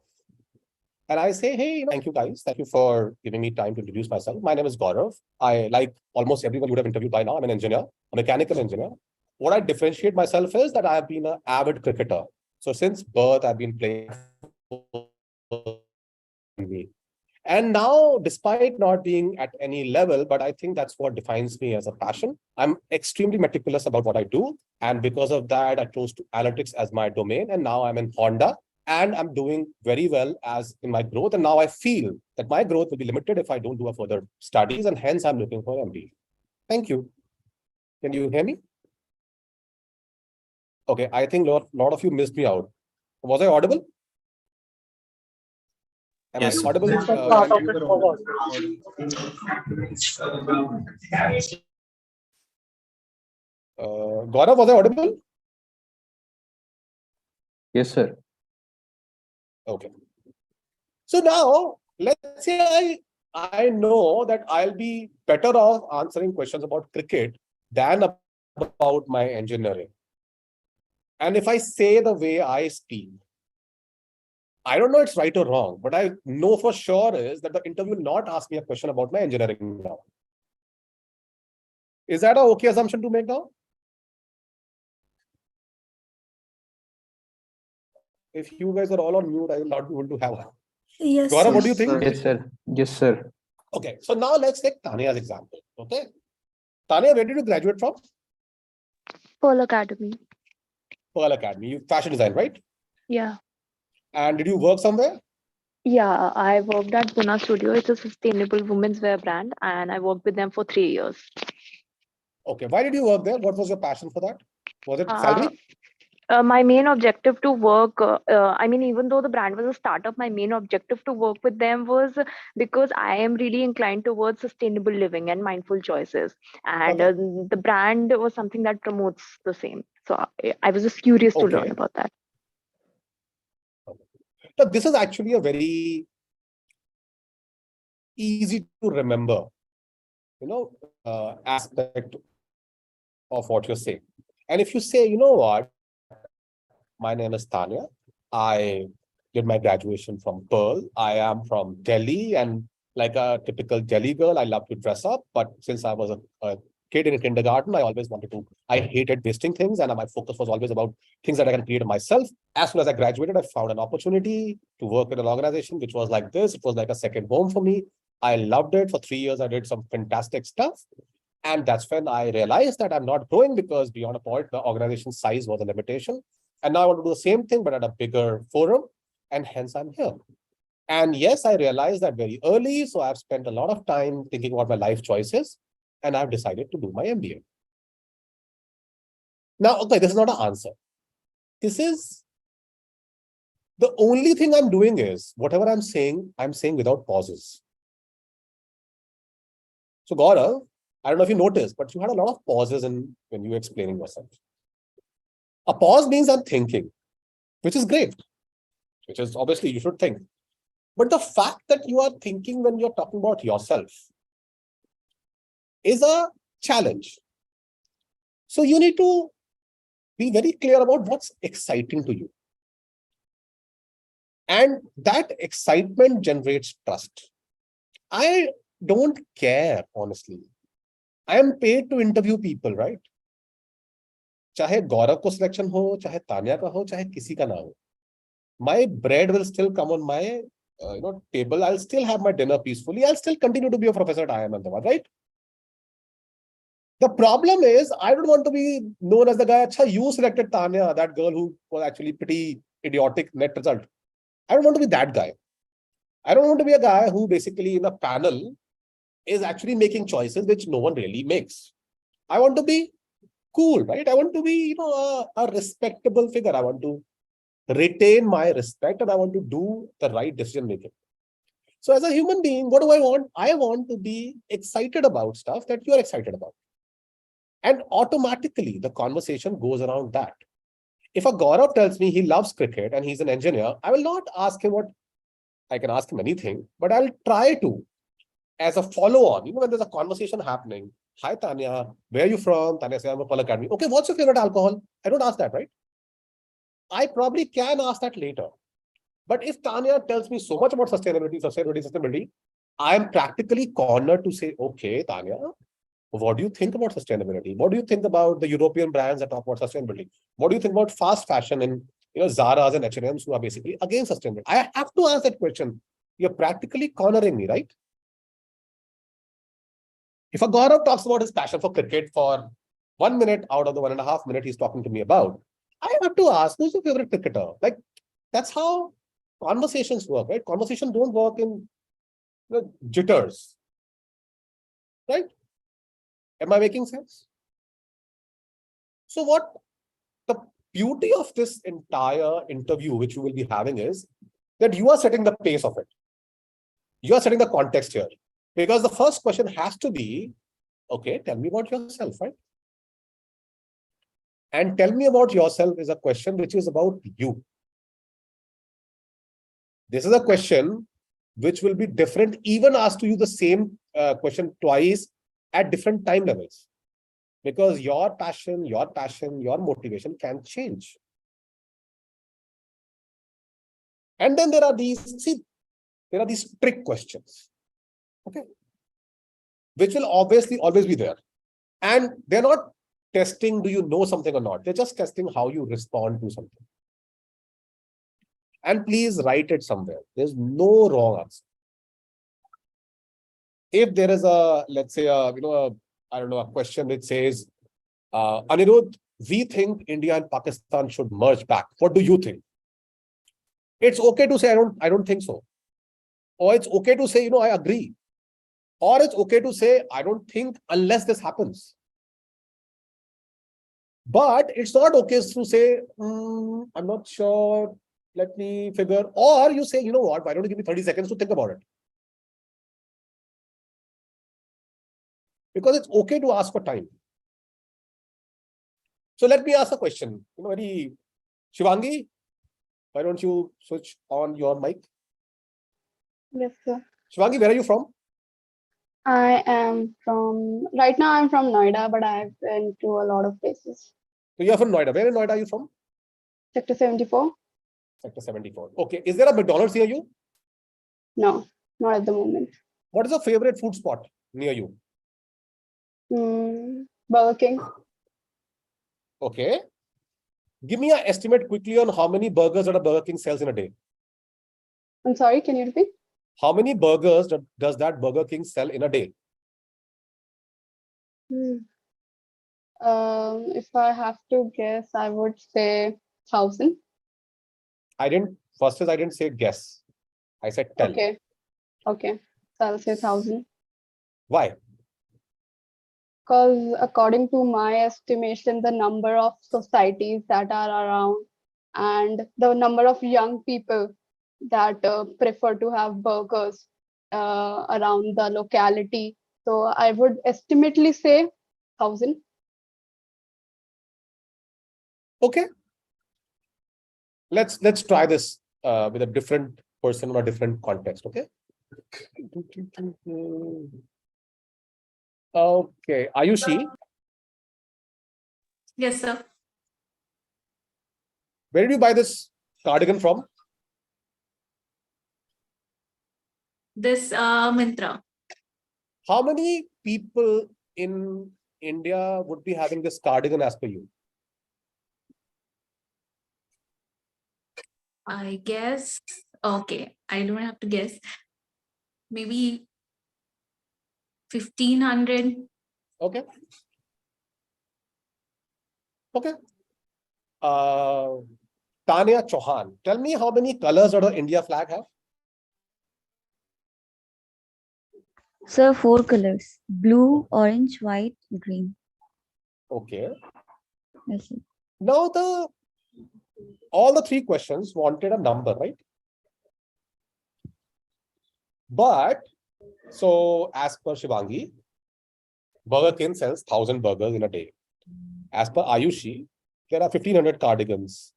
And I say, hey, thank you guys. Thank you for giving me time to introduce myself. My name is Gaurav. I, like almost everyone you would have interviewed by now, I'm an engineer, a mechanical engineer. What I differentiate myself is that I have been an avid cricketer. So since birth, I've been playing. And now, despite not being at any level, but I think that's what defines me as a passion. I'm extremely meticulous about what I do. And because of that, I chose to analytics as my domain. And now I'm in Honda. And I'm doing very well as in my growth. And now I feel that my growth will be limited if I don't do a further studies, and hence I'm looking for MBA. Thank you. Can you hear me? Okay, I think a lot of you missed me out. Was I audible? Am Yes. I audible? Gaurav, was I audible? Yes, sir. Okay. So now, let's say I know that I'll be better off answering questions about cricket than about my engineering. And if I say the way I speak, I don't know it's right or wrong, but I know for sure is that the interview will not ask me a question about my engineering now. Is that an okay assumption to make now? If you guys are all on mute, I will not be able to have one. Yes. Gaurav, what do you think? Yes, sir. Yes, sir. Okay, so now let's take Tanya's example. Okay. Tanya, where did you graduate from? Pearl Academy. Pearl Academy. You fashion design, right? Yeah. And did you work somewhere? Yeah, I worked at Pune Studio. It's a sustainable women's wear brand, and I worked with them for 3 years. Okay. Why did you work there? What was your passion for that? Was it Uh, salary? My main objective to work, I mean, even though the brand was a startup, my main objective to work with them was because I am really inclined towards sustainable living and mindful choices. And the brand was something that promotes the same. So I was just curious to learn Okay. about that. So this is actually a very easy to remember, aspect of what you're saying. And if you say, you know what, my name is Tanya. I did my graduation from Pearl. I am from Delhi, and like a typical Delhi girl, I love to dress up. But since I was a kid in kindergarten, I hated wasting things, and my focus was always about things that I can create myself. As soon as I graduated, I found an opportunity to work with an organization which was like this. It was like a second home for me. I loved it. For 3 years, I did some fantastic stuff. And that's when I realized that I'm not growing, because beyond a point, the organization size was a limitation. And now I want to do the same thing, but at a bigger forum. And hence I'm here. And yes, I realized that very early. So I've spent a lot of time thinking about my life choices, and I've decided to do my MBA. Now, okay, this is not an answer. This is the only thing I'm doing is whatever I'm saying without pauses. So Gaurav, I don't know if you noticed, but you had a lot of pauses when you were explaining yourself. A pause means I'm thinking, which is great, which is obviously you should think. But the fact that you are thinking when you're talking about yourself is a challenge. So you need to be very clear about what's exciting to you. And that excitement generates trust. I don't care, honestly. I am paid to interview people, right? चाहे गौरव को selection हो, चाहे तान्या का हो, चाहे किसी का ना हो. My bread will still come on my table. I'll still have my dinner peacefully. I'll still continue to be a professor at IIM Ahmedabad, right? The problem is I don't want to be known as the guy, Achha, you selected Tanya, that girl who was actually pretty idiotic net result. I don't want to be that guy. I don't want to be a guy who basically in a panel is actually making choices which no one really makes. I want to be cool, right? I want to be, a respectable figure. I want to retain my respect, and I want to do the right decision making. So as a human being, what do I want? I want to be excited about stuff that you are excited about. And automatically the conversation goes around that. If a Gaurav tells me he loves cricket and he's an engineer, I will not ask him I can ask him anything, but I'll try to, as a follow-on, when there's a conversation happening, hi Tanya, where are you from? Tanya says, I'm a Pearl Academy. Okay, what's your favorite alcohol? I don't ask that, right? I probably can ask that later. But if Tanya tells me so much about sustainability, I am practically cornered to say, okay, Tanya, what do you think about sustainability? What do you think about the European brands that talk about sustainability? What do you think about fast fashion and Zara's and H&M's who are basically against sustainability? I have to ask that question. You're practically cornering me, right? If a Gaurav talks about his passion for cricket for 1 minute out of the 1.5 minutes he's talking to me about, I have to ask, who's your favorite cricketer? Like, that's how conversations work, right? Conversation don't work in jitters, right? Am I making sense? So what the beauty of this entire interview, which you will be having, is that you are setting the pace of it. You are setting the context here. Because the first question has to be, okay, tell me about yourself, right? And tell me about yourself is a question which is about you. This is a question which will be different, even asked to you the same question twice at different time levels. Because your passion, your motivation can change. And then there are these trick questions, okay, which will obviously always be there. And they're not testing, do you know something or not? They're just testing how you respond to something. And please write it somewhere. There's no wrong answer. If there is a, let's say, I don't know, a question which says, Anirudh, we think India and Pakistan should merge back. What do you think? It's okay to say, I don't think so. Or it's okay to say, I agree. Or it's okay to say, I don't think unless this happens. But it's not okay to say, I'm not sure, let me figure. Or you say, you know what, why don't you give me 30 seconds to think about it? Because it's okay to ask for time. So let me ask a question. Shivangi, why don't you switch on your mic? Yes, sir. Shivangi, where are you from? Right now I'm from Noida, but I've been to a lot of places. So you're from Noida. Where in Noida are you from? Sector 74? Sector 74. Okay. Is there a McDonald's near you? No, not at the moment. What is your favorite food spot near you? Burger King. Okay. Give me an estimate quickly on how many burgers that a Burger King sells in a day. I'm sorry, can you repeat? How many burgers does that Burger King sell in a day? If I have to guess, I would say 1,000. I didn't say guess. I said tell. Okay. So I'll say 1,000. Why? Because according to my estimation, the number of societies that are around and the number of young people that prefer to have burgers around the locality. So I would estimately say 1,000. Okay. Let's try this with a different person or a different context. Okay. Okay. Ayushi, Yes, sir. where did you buy this cardigan from? This Myntra. How many people in India would be having this cardigan as per you? I guess. Okay, I don't have to guess. Maybe 1,500. Okay. Okay. Tanya Chauhan, tell me how many colors does the India flag have? Sir, 4 colors: blue, orange, white, green. Okay. Yes, sir. Now all the 3 questions wanted a number, right? But so as per Shivangi, Burger King sells 1,000 burgers in a day. As per Ayushi, there are 1,500 cardigans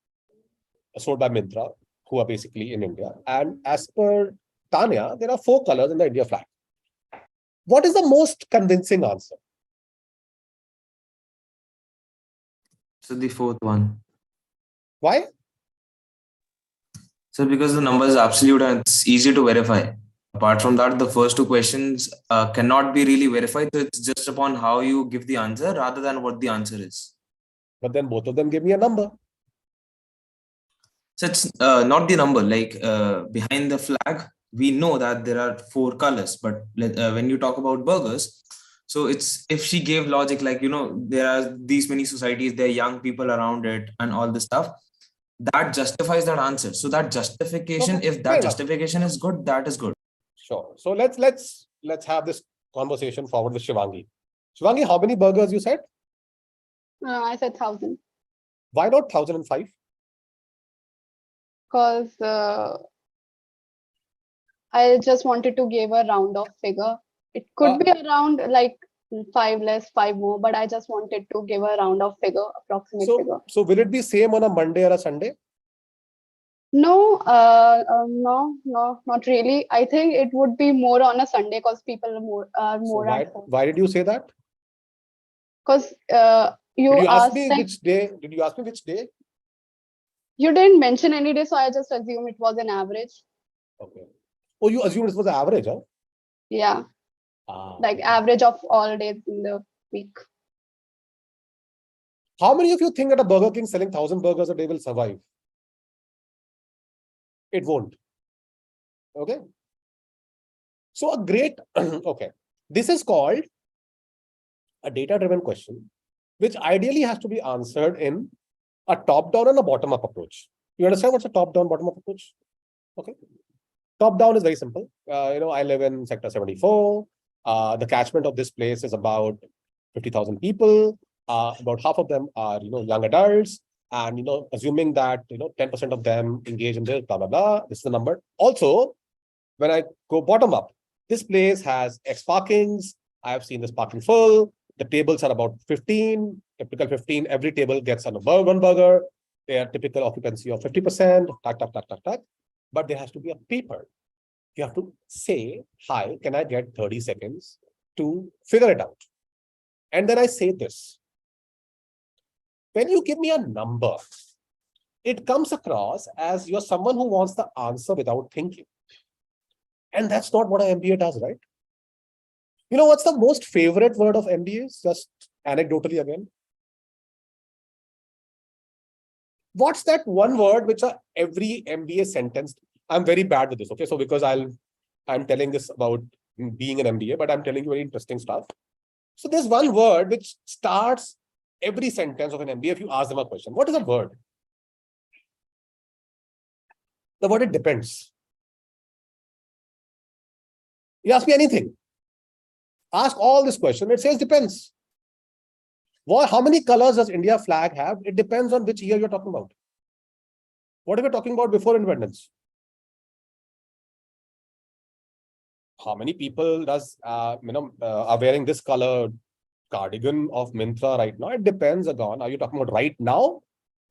sold by Myntra, who are basically in India. And as per Tanya, there are 4 colors in the India flag. What is the most convincing answer? So the fourth one. Why? So because the number is absolute and it's easy to verify. Apart from that, the first two questions cannot be really verified. So it's just upon how you give the answer rather than what the answer is. But then both of them give me a number. So it's not the number. Like behind the flag, we know that there are 4 colors. But when you talk about burgers, so it's if she gave logic like, there are these many societies, there are young people around it and all this stuff, that justifies that answer. So that justification, Okay, if fair that enough. justification is good, that is good. Sure. So let's have this conversation forward with Shivangi. Shivangi, how many burgers you said? I said 1,000 Why not 1,005? because I just wanted to give a round off figure. It could be around like 5 less, 5 more, but I just wanted to give a round off figure, approximate figure. So will it be same on a Monday or a Sunday? No, no, not really. I think it would be more on a Sunday because people are more So at home. why did you say that? Because you Did you ask asked me like, which day? Did you ask me which day? you didn't mention any day, so I just assumed it was an average. Okay. Oh, you assumed it was the average, huh? Yeah, Ah. like average of all days in the week. How many of you think that a Burger King selling 1,000 burgers a day will survive? It won't. Okay. So a great, okay. This is called a data-driven question, which ideally has to be answered in a top-down and a bottom-up approach. You understand what's a top-down, bottom-up approach? Okay. Top-down is very simple. I live in Sector 74. The catchment of this place is about 50,000 people. About half of them are, young adults. And, assuming that, 10% of them engage in this, blah, blah, blah. This is the number. Also, when I go bottom-up, this place has X parkings. I have seen this parking full. The tables are about 15, typical 15. Every table gets one burger. They are typical occupancy of 50%. But there has to be a paper. You have to say, hi, can I get 30 seconds to figure it out? And then I say this. When you give me a number, it comes across as you're someone who wants the answer without thinking. And that's not what an MBA does, right? You know what's the most favorite word of MBAs? Just anecdotally again. What's that one word which every MBA sentence? I'm very bad with this, okay? So because I'm telling this about being an MBA, but I'm telling you very interesting stuff. So there's one word which starts every sentence of an MBA if you ask them a question. What is that word? The word it depends. You ask me anything. Ask all this question. It says depends. How many colors does India flag have? It depends on which year you're talking about. What are we talking about before independence? How many people are wearing this color cardigan of Myntra right now? It depends again. Are you talking about right now?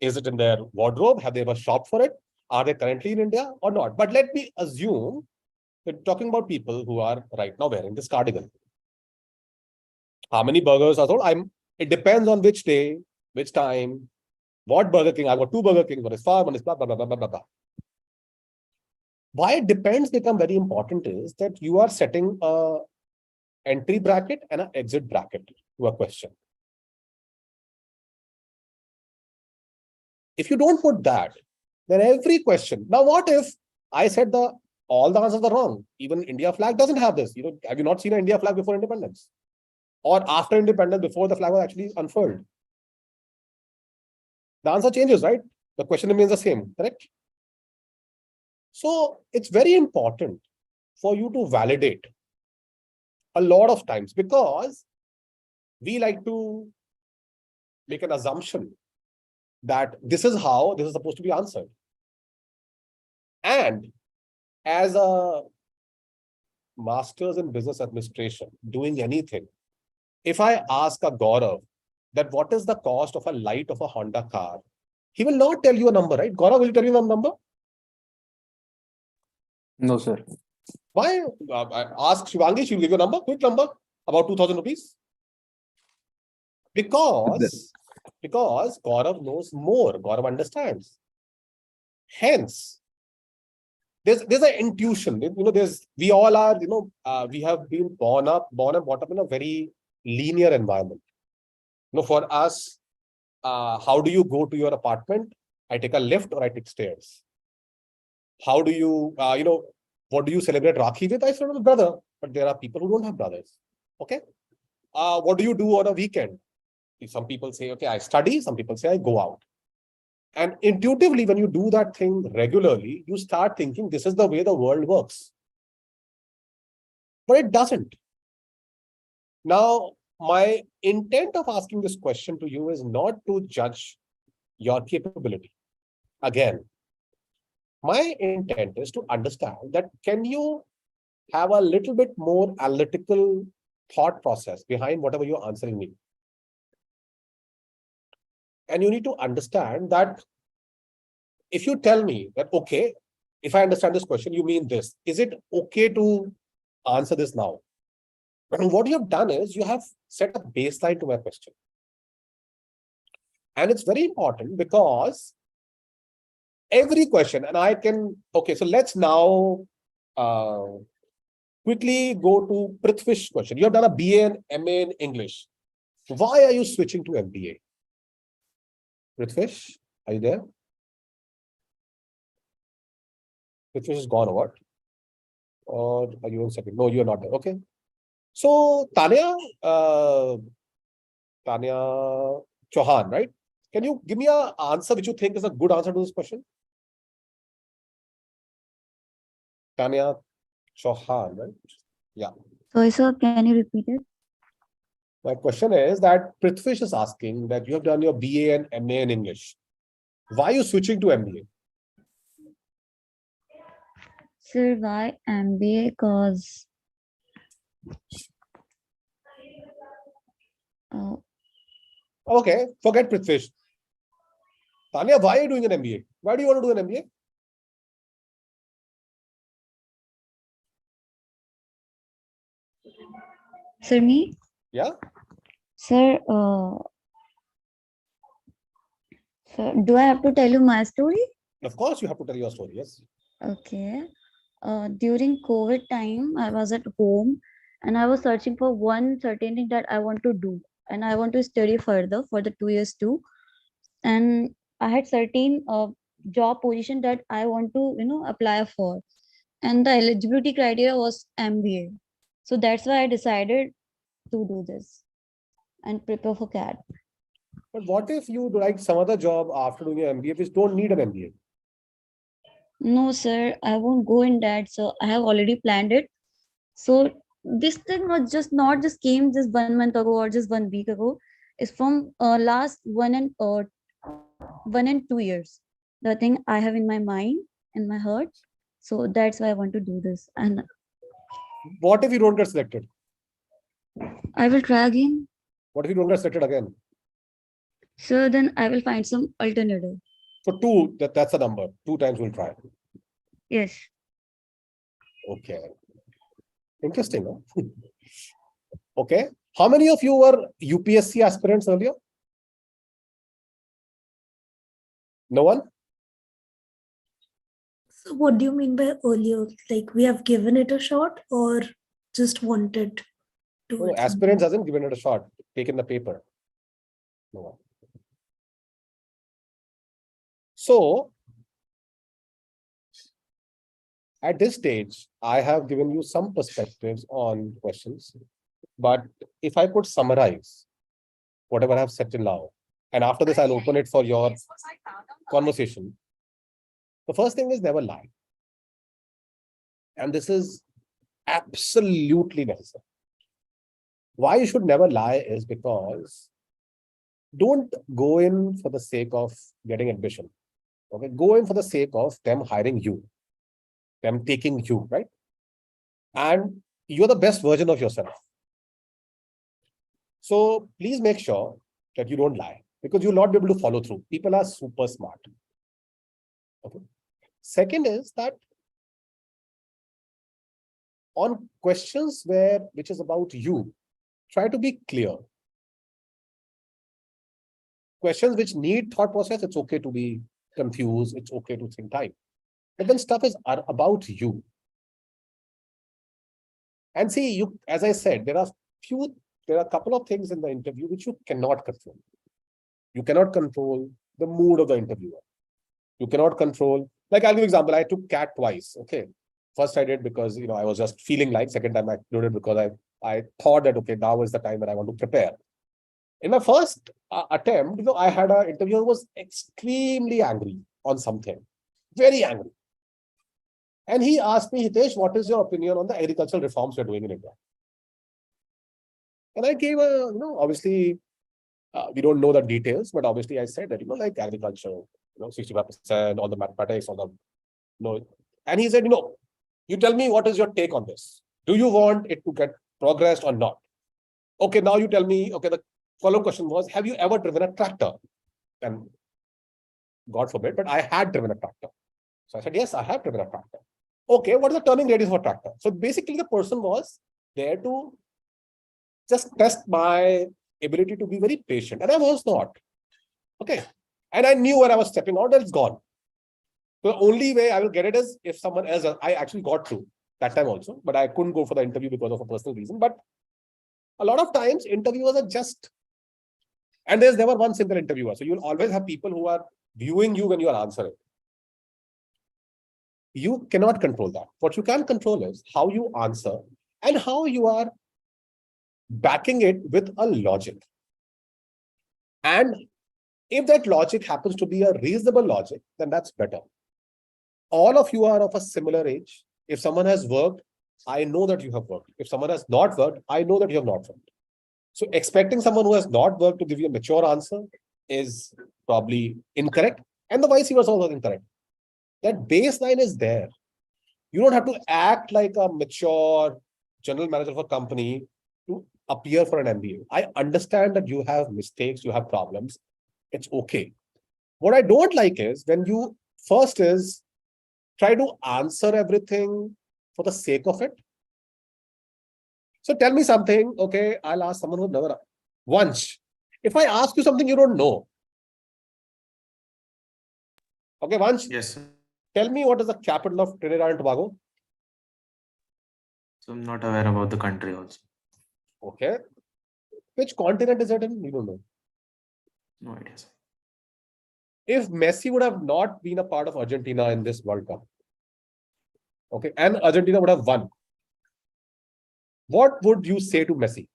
Is it in their wardrobe? Have they ever shopped for it? Are they currently in India or not? But let me assume we're talking about people who are right now wearing this cardigan. How many burgers are sold? It depends on which day, which time, what Burger King. I've got 2 Burger Kings, one is far, one is blah, blah, blah, blah, blah, blah. Why it depends become very important is that you are setting a entry bracket and an exit bracket to a question. If you don't put that, then every question. Now, what if I said all the answers are wrong? Even India flag doesn't have this. Have you not seen an India flag before independence? Or after independence, before the flag was actually unfurled? The answer changes, right? The question remains the same, correct? So it's very important for you to validate a lot of times because we like to make an assumption that this is how this is supposed to be answered. And as a master's in business administration, doing anything, if I ask a Gaurav that what is the cost of a light of a Honda car, he will not tell you a number, right? Gaurav, will you tell you a number? No, sir. Why? Ask Shivangi, she'll give you a number, quick number, about 2,000 rupees. Because Because Gaurav knows more, Gaurav understands. Hence, there's an intuition, we all are, we have been born and brought up in a very linear environment. For us, how do you go to your apartment? I take a lift or I take stairs. How do you, what do you celebrate Rakhi with? I celebrate with brother, but there are people who don't have brothers. Okay. What do you do on a weekend? Some people say, okay, I study. Some people say I go out. And intuitively, when you do that thing regularly, you start thinking this is the way the world works. But it doesn't. Now, my intent of asking this question to you is not to judge your capability. Again, my intent is to understand that can you have a little bit more analytical thought process behind whatever you're answering me. And you need to understand that if you tell me that, okay, if I understand this question, you mean this, is it okay to answer this now? And what you have done is you have set a baseline to my question. And it's very important because every question, and I can, okay, so let's now quickly go to Prithvish question. You have done a BA and MA in English. Why are you switching to MBA? Prithvish, are you there? Prithvish is gone or what? Or are you on second? No, you're not there. Okay. So Tanya Chauhan, right? Can you give me an answer which you think is a good answer to this question? Tanya Chauhan, right? Yeah. Sorry, sir, can you repeat it? My question is that Prithvish is asking that you have done your BA and MA in English. Why are you switching to MBA? Sir, why MBA? Because okay, forget Prithvish. Tanya, why are you doing an MBA? Why do you want to do an MBA? sir, me? Yeah. Sir, sir, do I have to tell you my story? Of course, you have to tell your story. Yes. Okay. During COVID time, I was at home and I was searching for one certain thing that I want to do. And I want to study further for the 2 years too. And I had certain job position that I want to, apply for. And the eligibility criteria was MBA. So that's why I decided to do this and prepare for CAT. But what if you do like some other job after doing an MBA which don't need an MBA? No, sir, I won't go in that. So I have already planned it. So this thing was not just came just 1 month ago or just 1 week ago. It's from last 1 and 2 years. The thing I have in my mind, in my heart. So that's why I want to do this. And what if you don't get selected? I will try again. What if you don't get selected again? So then I will find some alternative. So 2, that's a number. 2 times we'll try. Yes. Okay. Interesting, huh? Okay. How many of you were UPSC aspirants earlier? No one? So what do you mean by earlier? Like we have given it a shot or just wanted to? No, aspirants hasn't given it a shot, taken the paper. No one. So, at this stage, I have given you some perspectives on questions, but if I could summarize whatever I have said till now, and after this, I'll open it for your conversation. The first thing is never lie. And this is absolutely necessary. Why you should never lie is because don't go in for the sake of getting admission. Okay, go in for the sake of them hiring you, them taking you, right? And you're the best version of yourself. So please make sure that you don't lie because you'll not be able to follow through. People are super smart. Okay. Second is that on questions which is about you, try to be clear. questions which need thought process, it's okay to be confused. It's okay to think time. But when stuff is about you, and see, you, as I said, there are a couple of things in the interview which you cannot control. You cannot control the mood of the interviewer. You cannot control, like I'll give you an example. I took CAT twice. Okay. First I did because, I was just feeling like. Second time I included because I thought that, okay, now is the time when I want to prepare. In my first attempt, I had an interviewer who was extremely angry on something, very angry. And he asked me, Hitesh, what is your opinion on the agricultural reforms we're doing in India? And I gave obviously, we don't know the details, but obviously I said that, like agriculture, 65%, all the mathematics, all the, and he said, you tell me what is your take on this? Do you want it to get progressed or not? Okay, now you tell me, okay, the follow-up question was, have you ever driven a tractor? And God forbid, but I had driven a tractor. So I said, yes, I have driven a tractor. Okay, what is the turning radius for tractor? So basically the person was there to just test my ability to be very patient. And I was not. Okay. And I knew when I was stepping out, that it's gone. So the only way I will get it is if someone else, I actually got through that time also, but I couldn't go for the interview because of a personal reason. But a lot of times interviewers are just, and there's never one single interviewer. So you'll always have people who are viewing you when you are answering. You cannot control that. What you can control is how you answer and how you are backing it with a logic. And if that logic happens to be a reasonable logic, then that's better. All of you are of a similar age. If someone has worked, I know that you have worked. If someone has not worked, I know that you have not worked. So expecting someone who has not worked to give you a mature answer is probably incorrect. And the vice versa also incorrect. That baseline is there. You don't have to act like a mature general manager of a company to appear for an MBA. I understand that you have mistakes, you have problems. It's okay. What I don't like is when you first is try to answer everything for the sake of it. So tell me something. Okay, I'll ask someone who never. Once, if I ask you something you don't know. Okay, once. Yes, sir. Tell me what is the capital of Trinidad and Tobago? So I'm not aware about the country also. Okay. Which continent is it in? You don't know. No idea, sir. If Messi would have not been a part of Argentina in this World Cup, okay, and Argentina would have won, what would you say to Messi?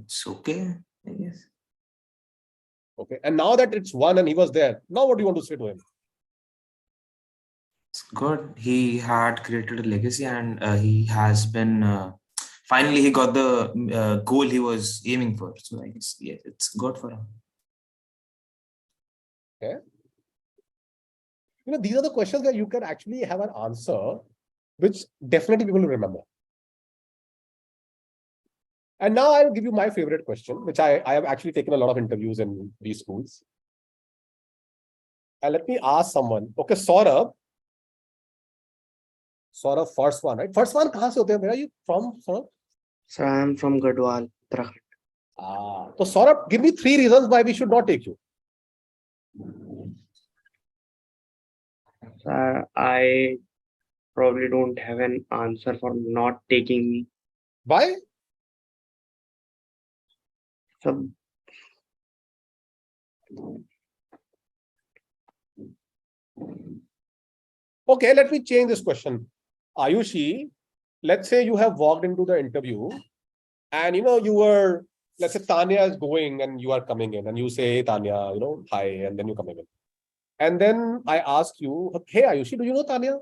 It's okay, I guess. Okay, and now that it's won and he was there, now what do you want to say to him? It's good. He had created a legacy and he has been, finally he got the goal he was aiming for. So I guess, yes, it's good for him. Okay. These are the questions that you can actually have an answer, which definitely people will remember. And now I'll give you my favorite question, which I have actually taken a lot of interviews in these schools. And let me ask someone. Okay, Saurabh, first one, right? First one, where are you from, Saurabh? So I am from Gadwal, Uttarakhand. So Saurabh, give me 3 reasons why we should not take you. I probably don't have an answer for not taking me. Why? So, okay, let me change this question. Ayushi, let's say you have walked into the interview and you were, let's say Tanya is going and you are coming in and you say, hey, Tanya, hi, and then you're coming in. And then I ask you, hey, Ayushi, do you know Tanya?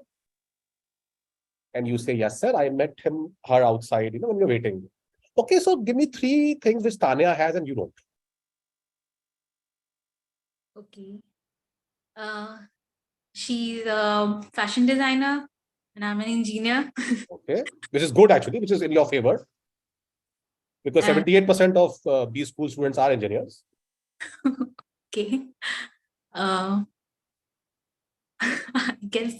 And you say, yes, sir, I met her outside, when you're waiting. Okay, so give me 3 things which Tanya has and you don't. Okay. She's a fashion designer and I'm an engineer. Okay, which is good actually, which is in your favor. Because 78% of these school students are engineers. Okay. I guess,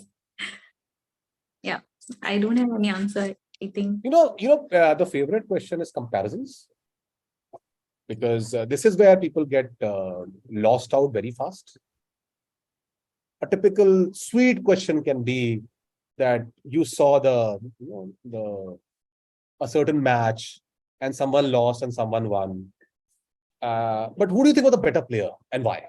yeah, I don't have any answer, I think. The favorite question is comparisons. because this is where people get lost out very fast. A typical sweet question can be that you saw a certain match and someone lost and someone won. But who do you think was the better player and why?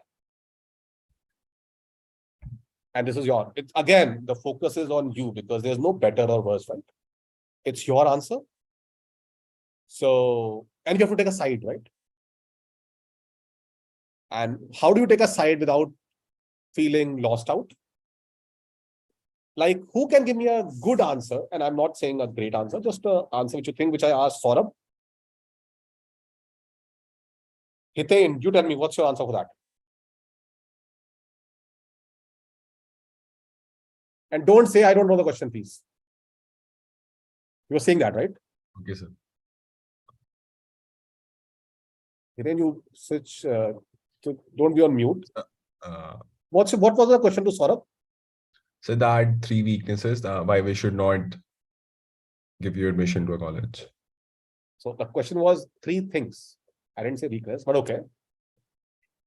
And this is again, the focus is on you because there's no better or worse, right? It's your answer. So, and you have to take a side, right? And how do you take a side without feeling lost out? Like, who can give me a good answer? And I'm not saying a great answer, just an answer which you think, which I asked Saurabh. Hiten, you tell me, what's your answer for that? And don't say, I don't know the question, please. You're saying that, right? Okay, sir. Hiten, you switch, don't be on mute. What was the question to Saurabh? So that 3 weaknesses, why we should not give you admission to a college. So the question was 3 things. I didn't say weakness, but okay.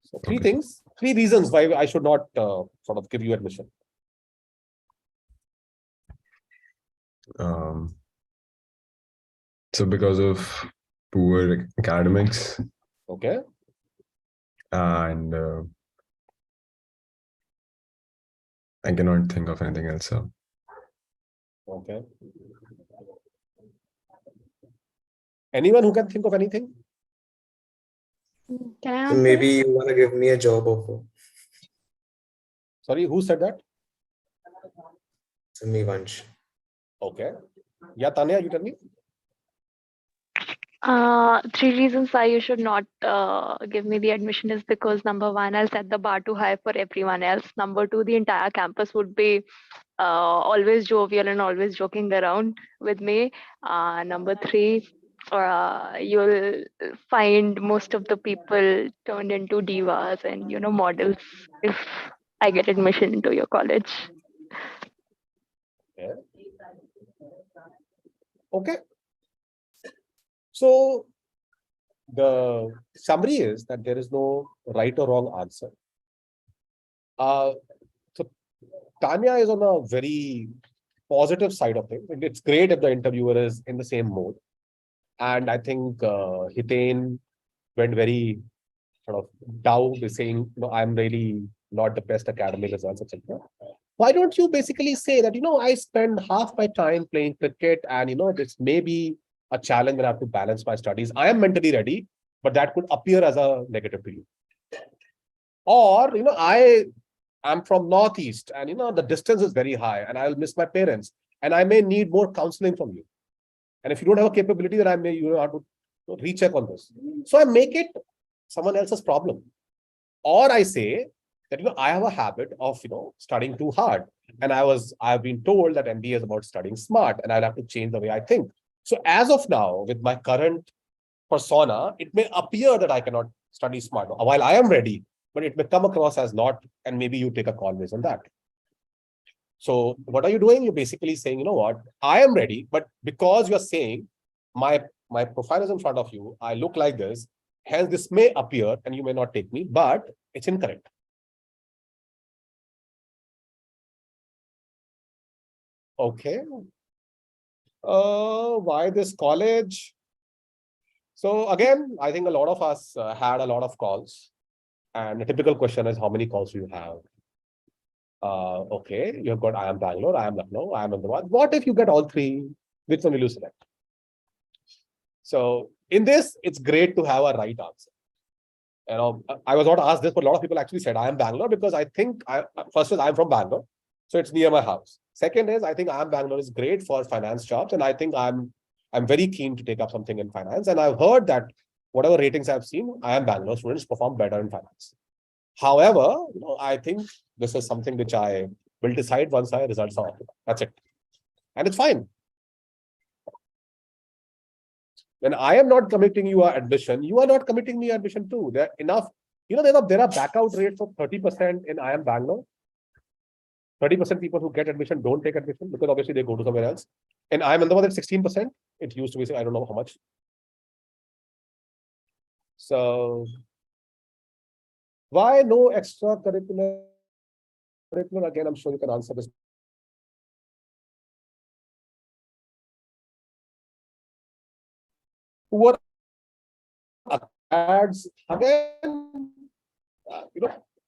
So 3 things, 3 reasons why I should not sort of give you admission. So because of poor academics. Okay. And I cannot think of anything else. So. Okay. Anyone who can think of anything? Can I So answer maybe it? you want to give me a job offer. Sorry, who said that? So me, Vansh. Okay. Yeah, Tanya, you tell me. 3 reasons why you should not give me the admission is because number 1, I'll set the bar too high for everyone else. Number 2, the entire campus would be always jovial and always joking around with me. Number 3, you'll find most of the people turned into divas and models if I get admission into your college. Yeah. Okay. So the summary is that there is no right or wrong answer. So Tanya is on a very positive side of things. And it's great if the interviewer is in the same mode. And I think Hiten went very sort of down, saying, I'm really not the best academic results, etc. Why don't you basically say that, I spend half my time playing cricket and, this may be a challenge when I have to balance my studies. I am mentally ready, but that could appear as a negative to you. Or, I am from Northeast and, the distance is very high and I'll miss my parents and I may need more counseling from you. And if you don't have a capability, then you have to recheck on this. So I make it someone else's problem. Or I say that, I have a habit of, studying too hard. And I've been told that MBA is about studying smart and I'll have to change the way I think. So as of now, with my current persona, it may appear that I cannot study smart while I am ready, but it may come across as not, and maybe you take a call based on that. So what are you doing? You're basically saying, you know what, I am ready, but because you're saying my profile is in front of you, I look like this, hence this may appear and you may not take me, but it's incorrect. Okay. Why this college? So again, I think a lot of us had a lot of calls, and the typical question is, how many calls do you have? Okay, you've got I am Bangalore, I am Lucknow, I am Ahmedabad. What if you get all 3? Which one will you select? So in this, it's great to have a right answer. I was not asked this, but a lot of people actually said I am Bangalore because I think first is I'm from Bangalore, so it's near my house. Second is I think I am Bangalore is great for finance jobs, and I think I'm very keen to take up something in finance. And I've heard that whatever ratings I've seen, I am Bangalore students perform better in finance. However, I think this is something which I will decide once my results are. That's it. And it's fine. When I am not committing you admission, you are not committing me admission too. There are enough, there are backout rates of 30% in I am Bangalore. 30% people who get admission don't take admission because obviously they go to somewhere else. And I am Ahmedabad at 16%. It used to be, I don't know how much. So why no extracurricular? Again, I'm sure you can answer this. Who are ads again?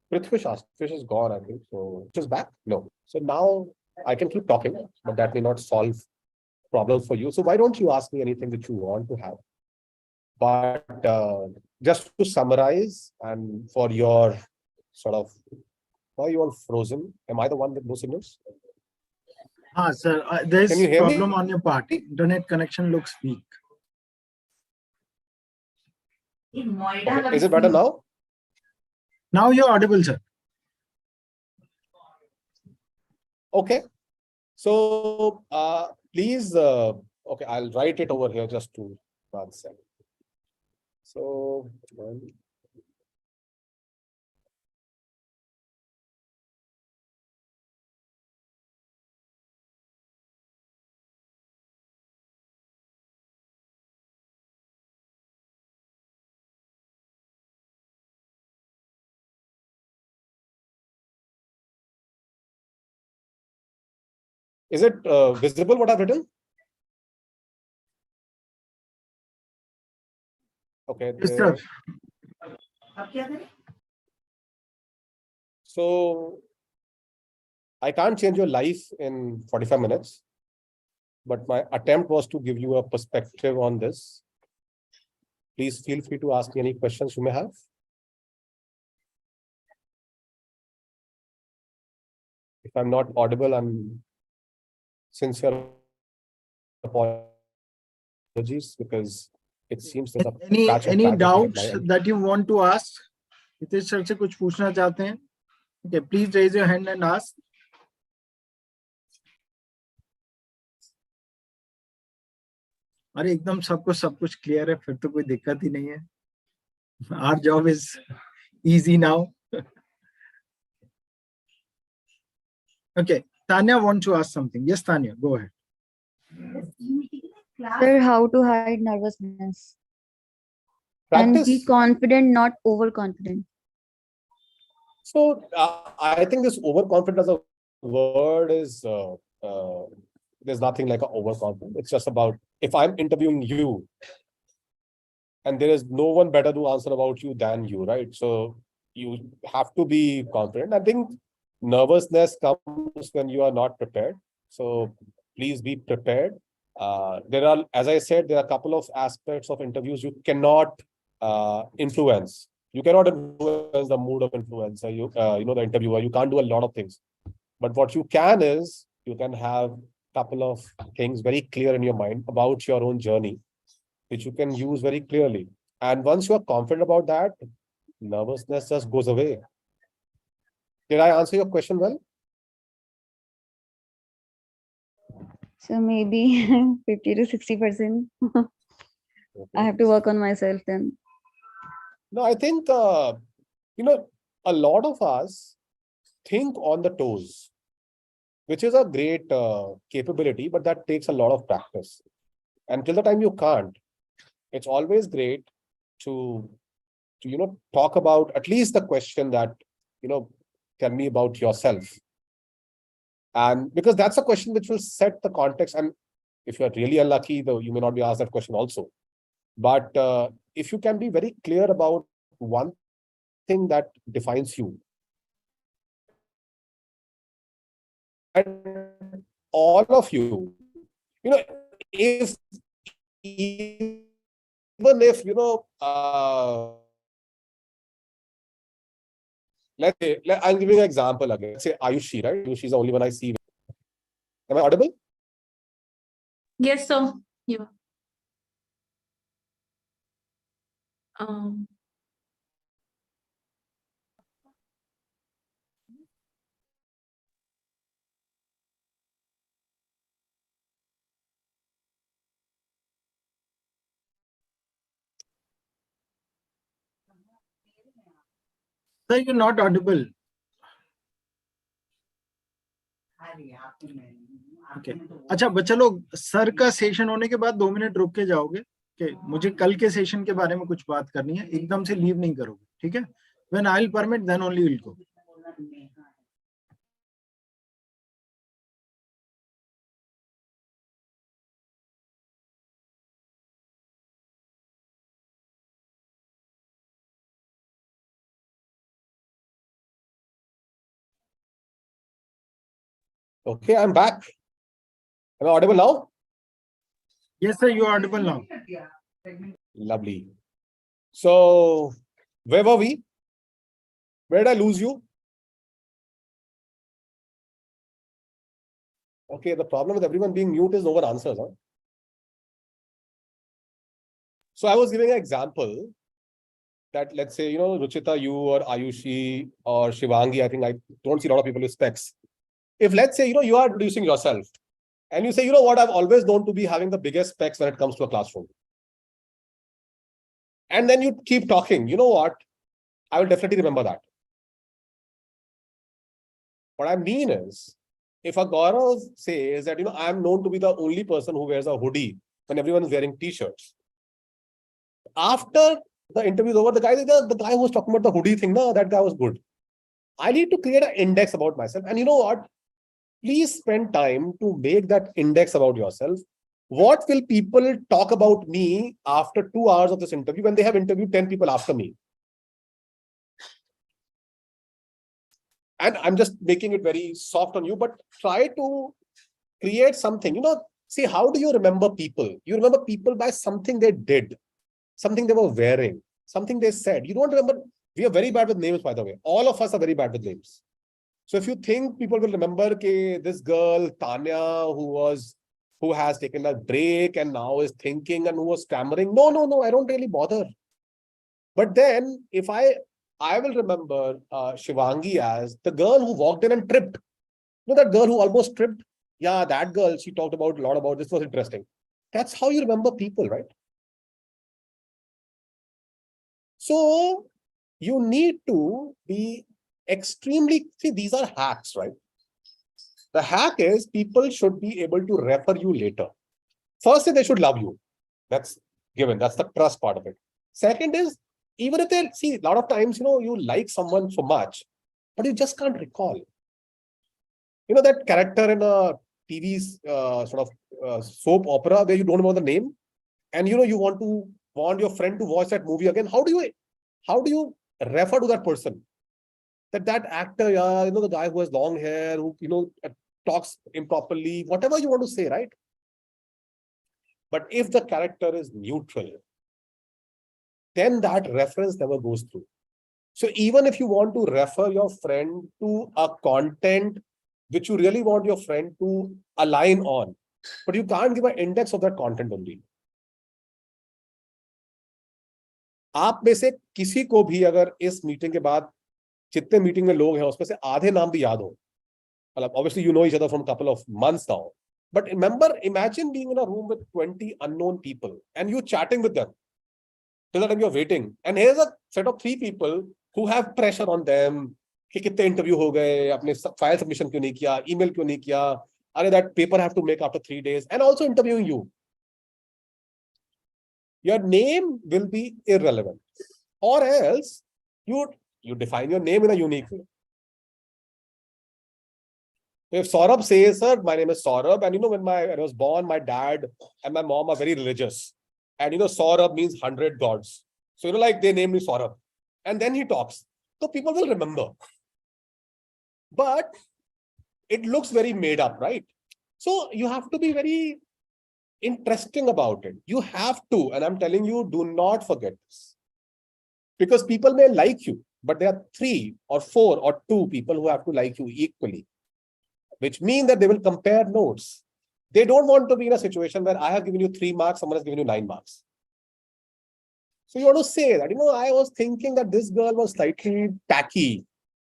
Prithvish asked. Fish is gone, I think. So Fish is back? No. So now I can keep talking, but that may not solve problems for you. So why don't you ask me anything that you want to have? But just to summarize, and for your sort of, why are you all frozen? Am I the one with no signals? Sir, there's Can you hear me? problem on your part. Internet connection looks weak. Okay. Is it better now? Now you're audible, sir. Okay. So please, okay, I'll write it over here just to 1 second. So is it visible what I've written? Okay. Yes, sir. So I can't change your life in 45 minutes, but my attempt was to give you a perspective on this. Please feel free to ask me any questions you may have. If I'm not audible, I'm sincere apologies because it seems there's a patch of Any lag at doubts my end. that you want to ask? Hitesh sir से कुछ पूछना चाहते हैं? Okay, please raise your hand and ask. अरे एकदम सबको सब कुछ क्लियर है, फिर तो कोई दिक्कत ही नहीं है. Our job is easy now. Okay, Tanya wants to ask something. Yes, Tanya, go ahead. Sir, how to hide nervousness and be Practice. confident, not overconfident. So I think this overconfident as a word is there's nothing like a overconfident. It's just about if I'm interviewing you, and there is no one better to answer about you than you, right? So you have to be confident. I think nervousness comes when you are not prepared. So please be prepared. There are, as I said, there are a couple of aspects of interviews you cannot influence. You cannot influence the mood of influencer, the interviewer. You can't do a lot of things. But what you can is, you can have a couple of things very clear in your mind about your own journey, which you can use very clearly. And once you are confident about that, nervousness just goes away. Did I answer your question well? So maybe 50 to 60%. I have to work on myself then. No, I think, a lot of us think on the toes, which is a great capability, but that takes a lot of practice. Until the time you can't, it's always great to talk about at least the question that, tell me about yourself. And because that's a question which will set the context. And if you're really unlucky, though, you may not be asked that question also. But if you can be very clear about one thing that defines you, and all of you, if even if, let's say, I'm giving an example again. Let's say Ayushi, right? Ayushi is the only one I see. Am I audible? Yes, sir. Yeah. Sir, you're not audible. Okay. अच्छा बच्चा लोग, sir का session होने के बाद 2 minute रुक के जाओगे. कि मुझे कल के सेशन के बारे में कुछ बात करनी है, एकदम से लीव नहीं करोगे, ठीक है? When I'll permit, then only we'll go. Okay, I'm back. Am I audible now? Yes, sir, you are audible now. Lovely. So, where were we? Where did I lose you? Okay, the problem with everyone being mute is no one answers. Huh? So I was giving an example that, let's say, Ruchita, you or Ayushi or Shivangi, I think I don't see a lot of people with specs. If, let's say, you are introducing yourself and you say, what, I've always known to be having the biggest specs when it comes to a classroom. And then you keep talking, you know what? I will definitely remember that. What I mean is, if a Gaurav says that, I'm known to be the only person who wears a hoodie when everyone is wearing t-shirts. After the interview is over, the guy who was talking about the hoodie thing, no, that guy was good. I need to create an index about myself. And you know what? Please spend time to make that index about yourself. What will people talk about me after 2 hours of this interview when they have interviewed 10 people after me? And I'm just making it very soft on you, but try to create something. See, how do you remember people? You remember people by something they did, something they were wearing, something they said. You don't remember. We are very bad with names, by the way. All of us are very bad with names. So if you think people will remember this girl, Tanya, who has taken a break and now is thinking and who was stammering. No, I don't really bother. But then if I will remember Shivangi as the girl who walked in and tripped. That girl who almost tripped? Yeah, that girl, she talked a lot about this, was interesting. That's how you remember people, right? So you need to be extremely, see, these are hacks, right? The hack is people should be able to refer you later. First, they should love you. That's given. That's the trust part of it. Second is, even if they see, a lot of times, you like someone so much, but you just can't recall. That character in a TV soap opera where you don't know the name, and you want your friend to watch that movie again. How do you refer to that person? That actor, the guy who has long hair, who talks improperly, whatever you want to say, right? But if the character is neutral, then that reference never goes through. So even if you want to refer your friend to a content which you really want your friend to align on, but you can't give an index of that content only. आप में से किसी को भी अगर इस meeting के बाद जितने मीटिंग में लोग हैं उसमें से आधे नाम भी याद हो, obviously you know each other from a couple of months now, but remember, imagine being in a room with 20 unknown people and you chatting with them till the time you're waiting, and here's a set of 3 people who have pressure on them कि कितने interview हो गए, अपने file submission क्यों नहीं किया, email क्यों नहीं किया, अरे that paper I have to make after 3 days, and also interviewing you. Your name will be irrelevant, or else you define your name in a unique way. If Saurabh says, sir, my name is Saurabh, and when I was born, my dad and my mom are very religious, and Saurabh means 100 gods. So they named me Saurabh, and then he talks, so people will remember. But it looks very made up, right? So you have to be very interesting about it. You have to, and I'm telling you, do not forget this. Because people may like you, but there are 3 or 4 or 2 people who have to like you equally, which means that they will compare notes. They don't want to be in a situation where I have given you 3 marks, someone has given you 9 marks. So you want to say that, I was thinking that this girl was slightly tacky.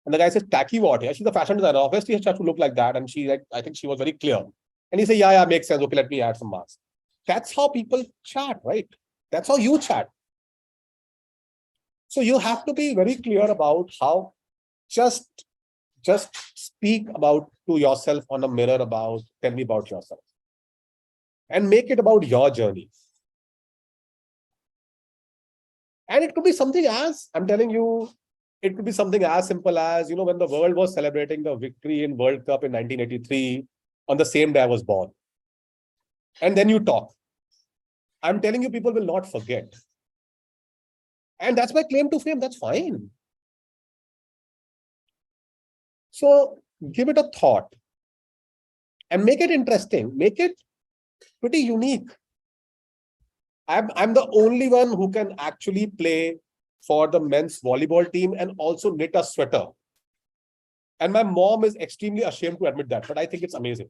And the guy says, tacky what? Yeah, she's a fashion designer. Obviously, she has to look like that. And I think she was very clear. And he said, yeah, makes sense. Okay, let me add some marks. That's how people chat, right? That's how you chat. So you have to be very clear about how just speak to yourself on a mirror tell me about yourself. And make it about your journey. And it could be something as, I'm telling you, it could be something as simple as, you know, when the world was celebrating the victory in World Cup in 1983, on the same day I was born. And then you talk. I'm telling you, people will not forget. And that's my claim to fame. That's fine. So give it a thought and make it interesting. Make it pretty unique. I'm the only one who can actually play for the men's volleyball team and also knit a sweater. And my mom is extremely ashamed to admit that, but I think it's amazing.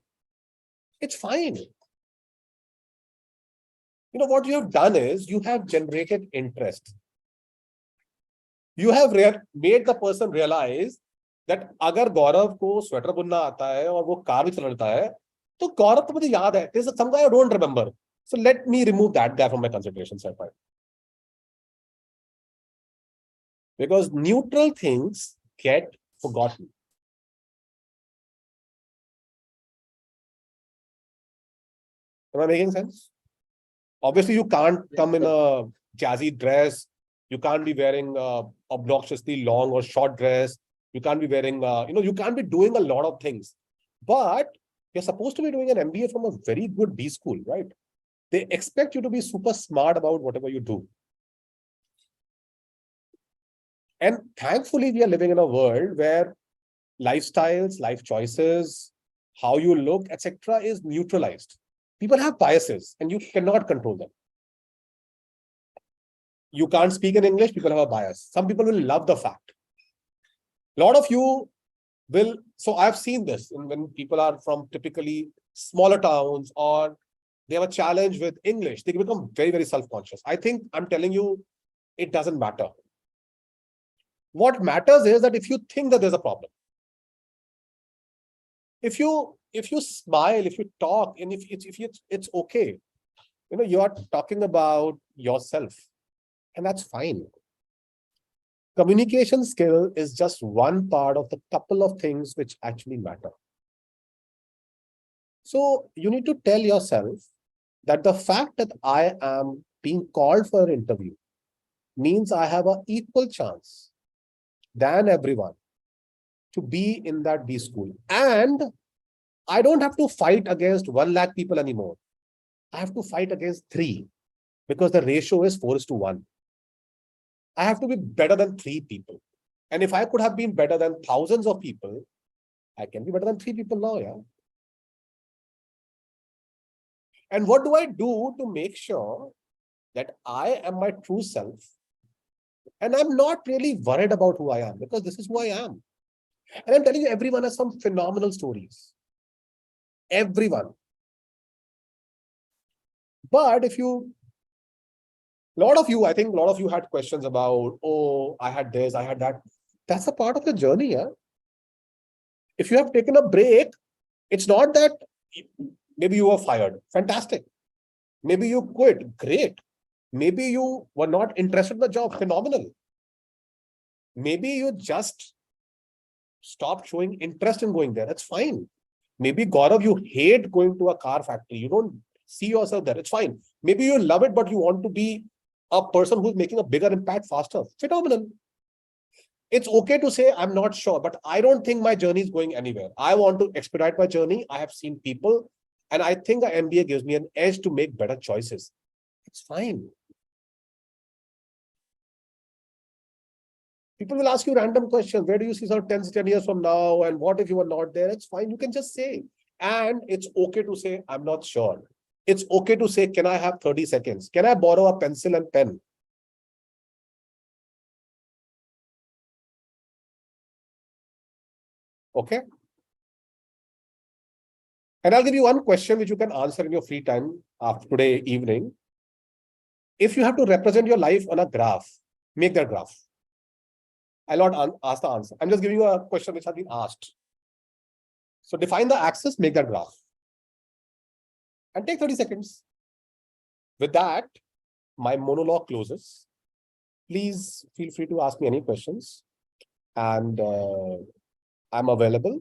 It's fine. You know, what you have done is you have generated interest. You have made the person realize that अगर गौरव को sweater बुनना आता है और वो car भी चलाता है, तो गौरव तो मुझे याद है. There's some guy I don't remember. So let me remove that guy from my consideration set. Because neutral things get forgotten. Am I making sense? Obviously, you can't come in a jazzy dress. You can't be wearing obnoxiously long or short dress. You can't be wearing, you can't be doing a lot of things. But you're supposed to be doing an MBA from a very good B school, right? They expect you to be super smart about whatever you do. And thankfully, we are living in a world where lifestyles, life choices, how you look, etc., is neutralized. People have biases and you cannot control them. You can't speak in English, people have a bias. Some people will love the fact. A lot of you will, so I've seen this when people are from typically smaller towns or they have a challenge with English, they become very, very self-conscious. I think I'm telling you, it doesn't matter. What matters is that if you think that there's a problem, if you smile, if you talk, and if it's okay, you are talking about yourself, and that's fine. Communication skill is just one part of the couple of things which actually matter. So you need to tell yourself that the fact that I am being called for an interview means I have an equal chance than everyone to be in that B school. And I don't have to fight against 1 lakh people anymore. I have to fight against 3 because the ratio is 4:1. I have to be better than 3 people. And if I could have been better than thousands of people, I can be better than 3 people now, yeah. And what do I do to make sure that I am my true self? And I'm not really worried about who I am because this is who I am. And I'm telling you, everyone has some phenomenal stories. Everyone. But if you, I think a lot of you had questions about, oh, I had this, I had that. That's a part of the journey, yeah. If you have taken a break, it's not that maybe you were fired. Fantastic. Maybe you quit. Great. Maybe you were not interested in the job. Phenomenal. Maybe you just stopped showing interest in going there. That's fine. Maybe, Gaurav, you hate going to a car factory. You don't see yourself there. It's fine. Maybe you love it, but you want to be a person who's making a bigger impact faster. Phenomenal. It's okay to say, I'm not sure, but I don't think my journey is going anywhere. I want to expedite my journey. I have seen people, and I think the MBA gives me an edge to make better choices. It's fine. People will ask you random questions. Where do you see yourself 10 years from now? And what if you were not there? It's fine. You can just say. And it's okay to say, I'm not sure. It's okay to say, can I have 30 seconds? Can I borrow a pencil and pen? Okay. And I'll give you one question which you can answer in your free time after today evening. If you have to represent your life on a graph, make that graph. I'll not ask the answer. I'm just giving you a question which has been asked. So define the axis, make that graph. And take 30 seconds. With that, my monologue closes. Please feel free to ask me any questions. And I'm available.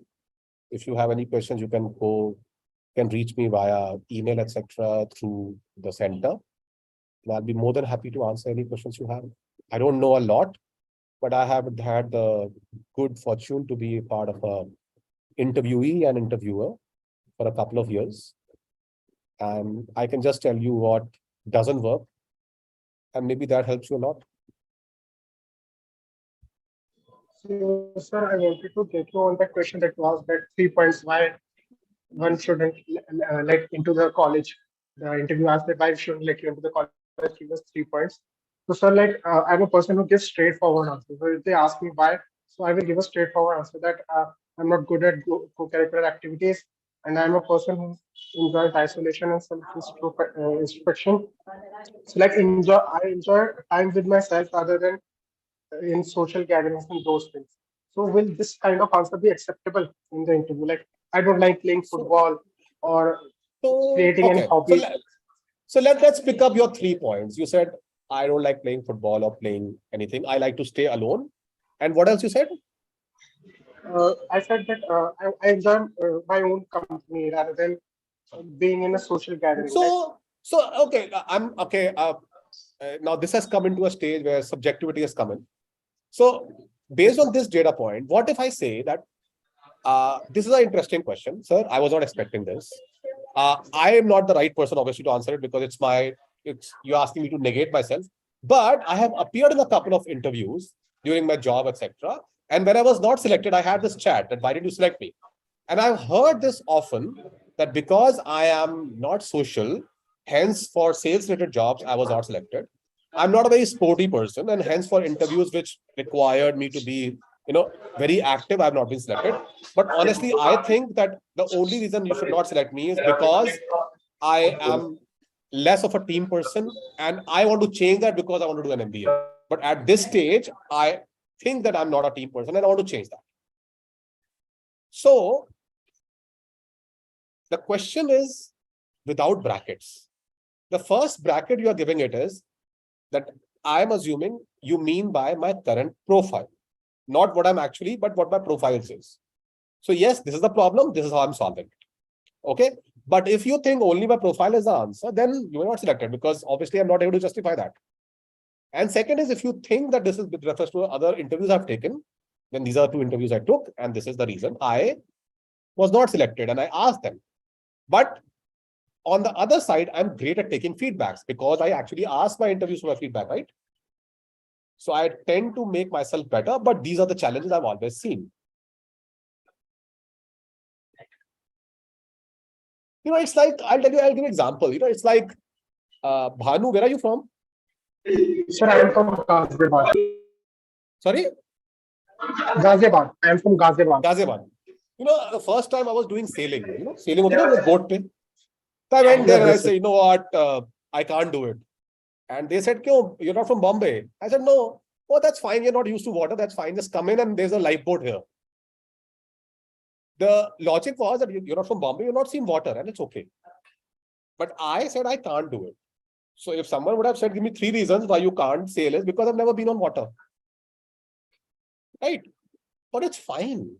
If you have any questions, you can reach me via email, etc., through the center. And I'll be more than happy to answer any questions you have. I don't know a lot, but I have had the good fortune to be part of a interviewee and interviewer for a couple of years. And I can just tell you what doesn't work. And maybe that helps you a lot. So, sir, I wanted to get you on that question that was that 3 points why one shouldn't let into the college. The interview asked that why shouldn't let you into the college. Give us 3 points. So, sir, like I'm a person who gives straightforward answers. So if they ask me why, so I will give a straightforward answer that I'm not good at co-curricular activities, and I'm a person who enjoys isolation and self-introspection. So, like I enjoy time with myself rather than in social gatherings and those things. So will this kind of answer be acceptable in the interview? Like I don't like playing football or creating any hobby. So let's pick up your 3 points. You said, I don't like playing football or playing anything. I like to stay alone. And what else you said? I said that I enjoy my own company rather than being in a social gathering. Okay, I'm okay. Now this has come into a stage where subjectivity has come in. So based on this data point, what if I say that this is an interesting question, sir? I was not expecting this. I am not the right person, obviously, to answer it because you're asking me to negate myself. But I have appeared in a couple of interviews during my job, etc. And when I was not selected, I had this chat that why did you select me? And I've heard this often that because I am not social, hence for sales-related jobs, I was not selected. I'm not a very sporty person, and hence for interviews which required me to be, very active, I've not been selected. But honestly, I think that the only reason you should not select me is because I am less of a team person, and I want to change that because I want to do an MBA. But at this stage, I think that I'm not a team person, and I want to change that. So the question is without brackets. The first bracket you are giving it is that I'm assuming you mean by my current profile, not what I'm actually, but what my profile says. So yes, this is the problem. This is how I'm solving it. Okay. But if you think only my profile is the answer, then you are not selected because obviously I'm not able to justify that. And second is if you think that this is with reference to other interviews I've taken, then these are 2 interviews I took, and this is the reason I was not selected, and I asked them. But on the other side, I'm great at taking feedbacks because I actually ask my interviews for my feedback, right? So I tend to make myself better, but these are the challenges I've always seen. It's like, I'll give you an example. It's like, Bhanu, where are you from? Sir, I am from Ghaziabad. Sorry? Ghaziabad. I am from Ghaziabad. Ghaziabad. The first time I was doing sailing, sailing on the boat pay. So I went there and I said, you know what, I can't do it. And they said, you're not from Bombay. I said, no. Oh, that's fine. You're not used to water. That's fine. Just come in and there's a lifeboat here. The logic was that you're not from Bombay, you're not seen water, and it's okay. But I said, I can't do it. So if someone would have said, give me 3 reasons why you can't sail, is because I've never been on water. Right? But it's fine.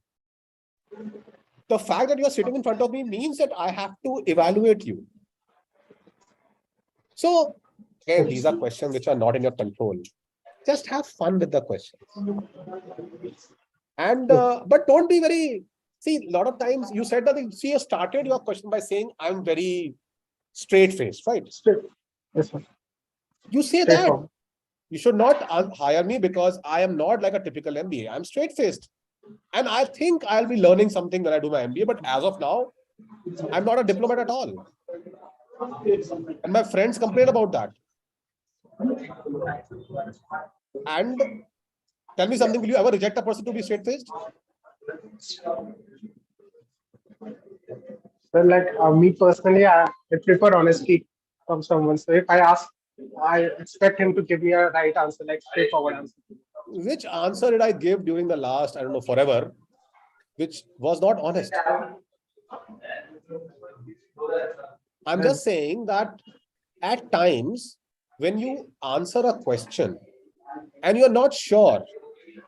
The fact that you are sitting in front of me means that I have to evaluate you. So again, these are questions which are not in your control. Just have fun with the questions. And but don't be very, see, a lot of times you said that, you started your question by saying, I'm very straight-faced, right? Yes, sir. You say that. You should not hire me because I am not like a typical MBA. I'm straight-faced. And I think I'll be learning something when I do my MBA, but as of now, I'm not a diplomat at all. And my friends complain about that. And tell me something, will you ever reject a person to be straight-faced? Well, like me personally, I prefer honesty from someone. So if I ask, I expect him to give me a right answer, like straightforward answer. Which answer did I give during the last, I don't know, forever, which was not honest? I'm just saying that at times, when you answer a question and you're not sure,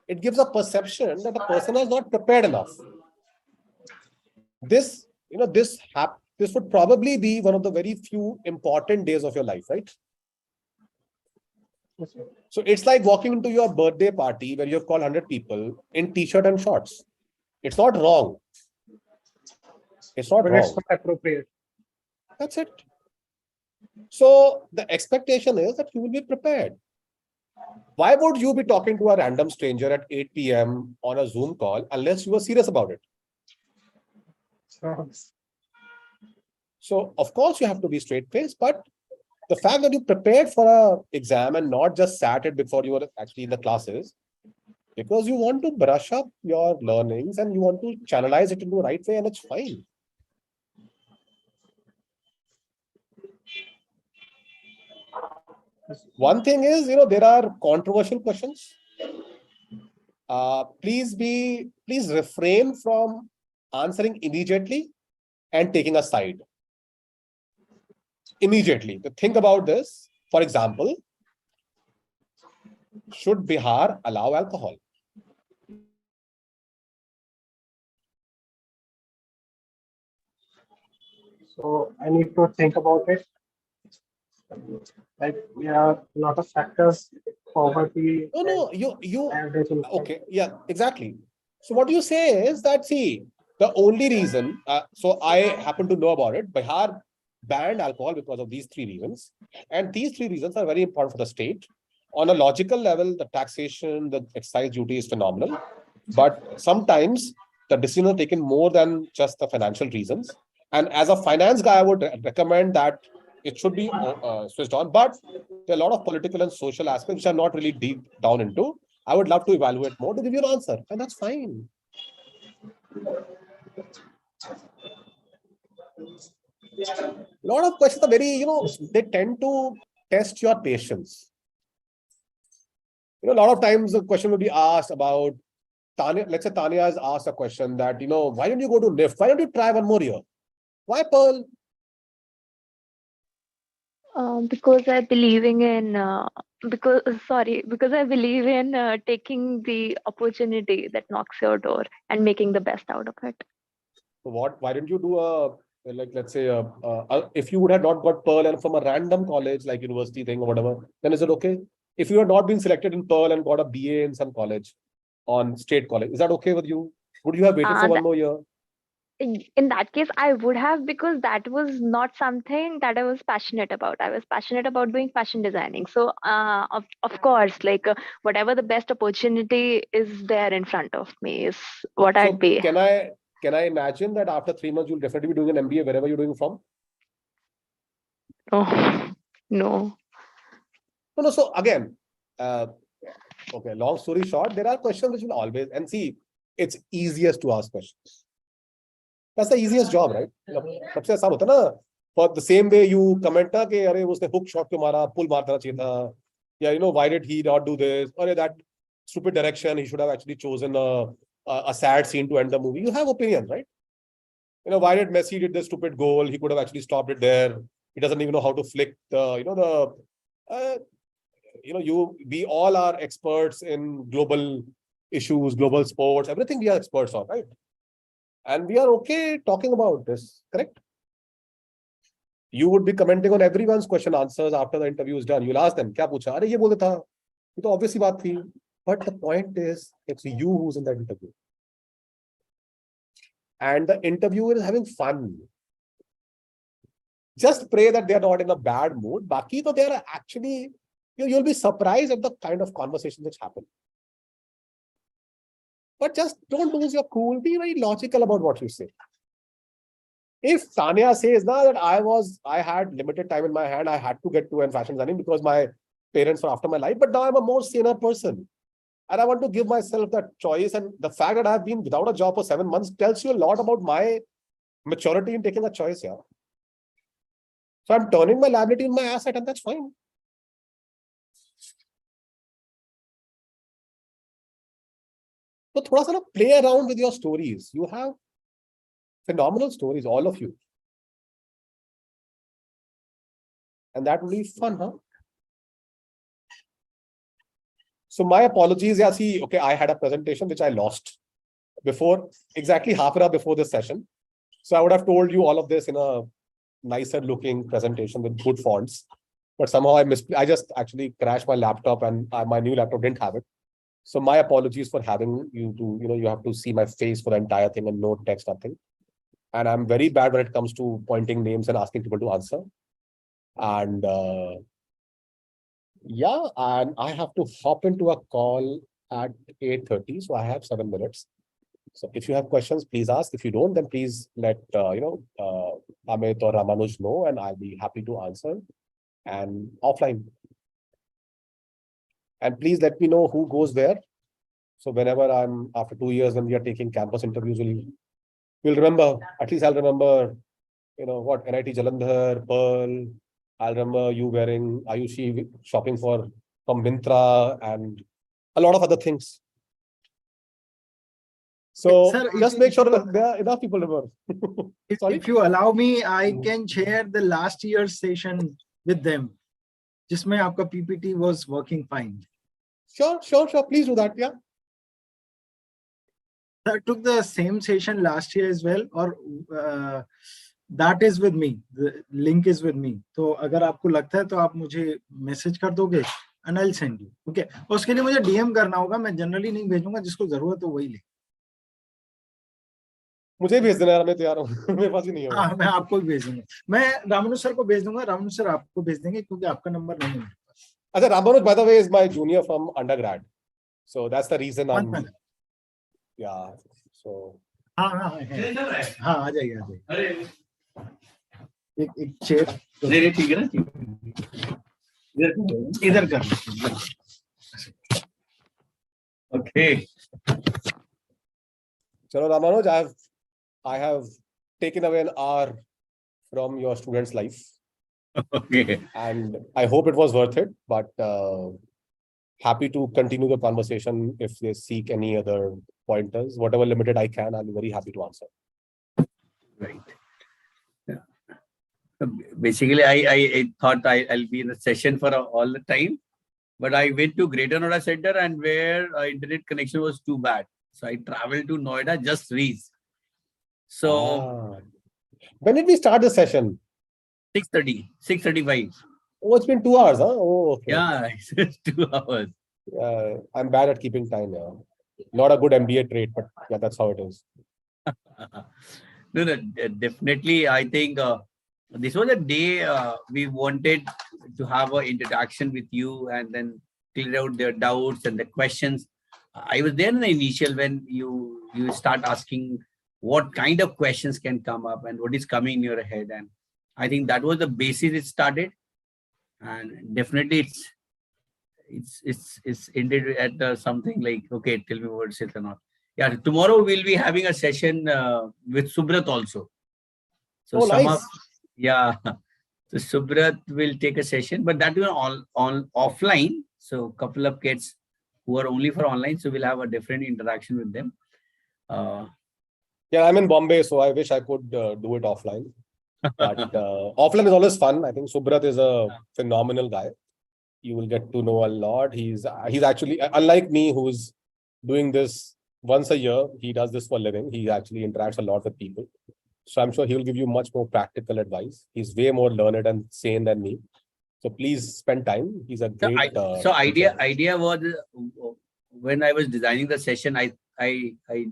it gives a perception that the person is not prepared enough. This would probably be one of the very few important days of your life, right? So it's like walking into your birthday party where you've called 100 people in t-shirt and shorts. It's not wrong. It's not But wrong. it's not appropriate. That's it. So the expectation is that you will be prepared. Why would you be talking to a random stranger at 8 p.m. on a Zoom call unless you were serious about it? So of course you have to be straight-faced, but the fact that you prepared for an exam and not just sat it before you were actually in the classes, because you want to brush up your learnings and you want to channelize it into the right way, and it's fine. One thing is, there are controversial questions. Please refrain from answering immediately and taking a side. Immediately. To think about this, for example, should Bihar allow alcohol? So I need to think about it. Like there are a lot of factors, poverty. No, okay, yeah, exactly. So what you say is that, see, the only reason, so I happen to know about it, Bihar banned alcohol because of these 3 reasons. And these 3 reasons are very important for the state. On a logical level, the taxation, the excise duty is phenomenal. But sometimes the decisions are taken more than just the financial reasons. And as a finance guy, I would recommend that it should be switched on. But there are a lot of political and social aspects which are not really deep down into. I would love to evaluate more to give you an answer. And that's fine. A lot of questions are very, they tend to test your patience. A lot of times the question will be asked about Tanya. Let's say Tanya has asked a question that, why don't you go to NIFT? Why don't you try one more year? Why, Pearl? Because I believing in because I believe in taking the opportunity that knocks your door and making the best out of it. So why didn't you do let's say if you would have not got Pearl and from a random college like university thing or whatever, then is it okay? If you had not been selected in Pearl and got a BA in some college on state college, is that okay with you? Would you have waited for one more year? In that case, I would have, because that was not something that I was passionate about. I was passionate about doing fashion designing. So, of course, like whatever the best opportunity is there in front of me is what I'd be. Can I imagine that after 3 months, you'll definitely be doing an MBA wherever you're doing from? Oh, no. No. So again, okay, long story short, there are questions which will always, and see, it's easiest to ask questions. That's the easiest job, right? सबसे आसान होता है ना. For the same way you comment ना कि अरे उसने hook shot क्यों मारा, pull मार देना चाहिए था, या why did he not do this, or that stupid direction, he should have actually chosen a sad scene to end the movie. You have opinions, right? Why did Messi did this stupid goal? He could have actually stopped it there. He doesn't even know how to flick the we all are experts in global issues, global sports, everything we are experts on, right? And we are okay talking about this, correct? You would be commenting on everyone's question answers after the interview is done. You'll ask them, क्या पूछा? अरे ये बोले था. ये तो obvious बात थी. But the point is, it's you who's in that interview. And the interviewer is having fun. Just pray that they are not in a bad mood. Baki, they are actually, you'll be surprised at the kind of conversations which happen. But just don't lose your cool. Be very logical about what you say. If Tanya says now that I had limited time in my hand, I had to get to fashion designing because my parents were after my life, but now I'm a more saner person. And I want to give myself that choice. And the fact that I've been without a job for 7 months tells you a lot about my maturity in taking a choice here. So I'm turning my liability in my asset, and that's fine. So thoda sa play around with your stories. You have phenomenal stories, all of you. And that will be fun, huh? So my apologies. Yeah, see, okay, I had a presentation which I lost before, exactly half an hour before this session. So I would have told you all of this in a nicer looking presentation with good fonts. but somehow I just actually crashed my laptop, and my new laptop didn't have it. So my apologies for having you to, you have to see my face for the entire thing and no text, nothing. And I'm very bad when it comes to pointing names and asking people to answer. And yeah, and I have to hop into a call at 8:30, so I have 7 minutes. So if you have questions, please ask. If you don't, then please let Amit or Ramanuj know, and I'll be happy to answer. And offline. And please let me know who goes there. So whenever I'm, after 2 years, when we are taking campus interviews, we'll remember, at least I'll remember, what, NIT Jalandhar, Pearl. I'll remember you wearing Ayushi, shopping from Myntra, and a lot of other things. So Sir, just make sure that there are enough people remember. If you allow me, I can share the last year's session with them. Jisme aapka PPT was working fine. Sure. Please do that. Yeah. I took the same session last year as well, or that is with me. The link is with me. तो अगर आपको लगता है तो आप मुझे message कर दोगे, and I'll send you. Okay. उसके लिए मुझे DM करना होगा. मैं जनरली नहीं भेजूंगा, जिसको जरूरत हो वही ले. मुझे भेज देना यार, मैं तैयार हूँ. मेरे पास ही नहीं है. हाँ, मैं आपको भी भेज दूंगा. मैं रामानुज सर को भेज दूंगा. रामानुज सर आपको भेज देंगे क्योंकि आपका नंबर नहीं है. अच्छा, Ramanuj, by the way, is my junior from undergrad, so that's the reason I'm. Yeah. So. हाँ, आ जाइए. एक चेयर. नहीं, ठीक है ना. इधर कर. Okay. Chalo, Ramanuj, I have taken away an hour from your student's life. Okay. And I hope it was worth it, but happy to continue the conversation if they seek any other pointers. Whatever limited I can, I'll be very happy to answer. Right. Yeah. Basically, I thought I'll be in the session for all the time, but I went to Greater Noida Center, and where internet connection was too bad. So I traveled to Noida, just reached. So when did we start the session? 6:35. Oh, it's been 2 hours, huh? Oh, okay. Yeah, it's 2 hours. I'm bad at keeping time now. Not a good MBA trait, but yeah, that's how it is. No, definitely. I think this was a day we wanted to have an interaction with you and then clear out their doubts and the questions. I was there in the initial when you start asking what kind of questions can come up and what is coming in your head, and I think that was the basis it started, and definitely it's ended at something like, okay, tell me what it or not. Yeah, tomorrow we'll be having a session with Subrat also. So nice. So Subrat will take a session, but that will all offline. So a couple of kids who are only for online, so we'll have a different interaction with them. Yeah, I'm in Bombay, so I wish I could do it offline. But offline is always fun. I think Subrat is a phenomenal guy. You will get to know a lot. He's actually, unlike me, who's doing this once a year, he does this for a living. He actually interacts a lot with people. So I'm sure he will give you much more practical advice. He's way more learned and sane than me. So please spend time. He's a great. Idea was when I was designing the session, I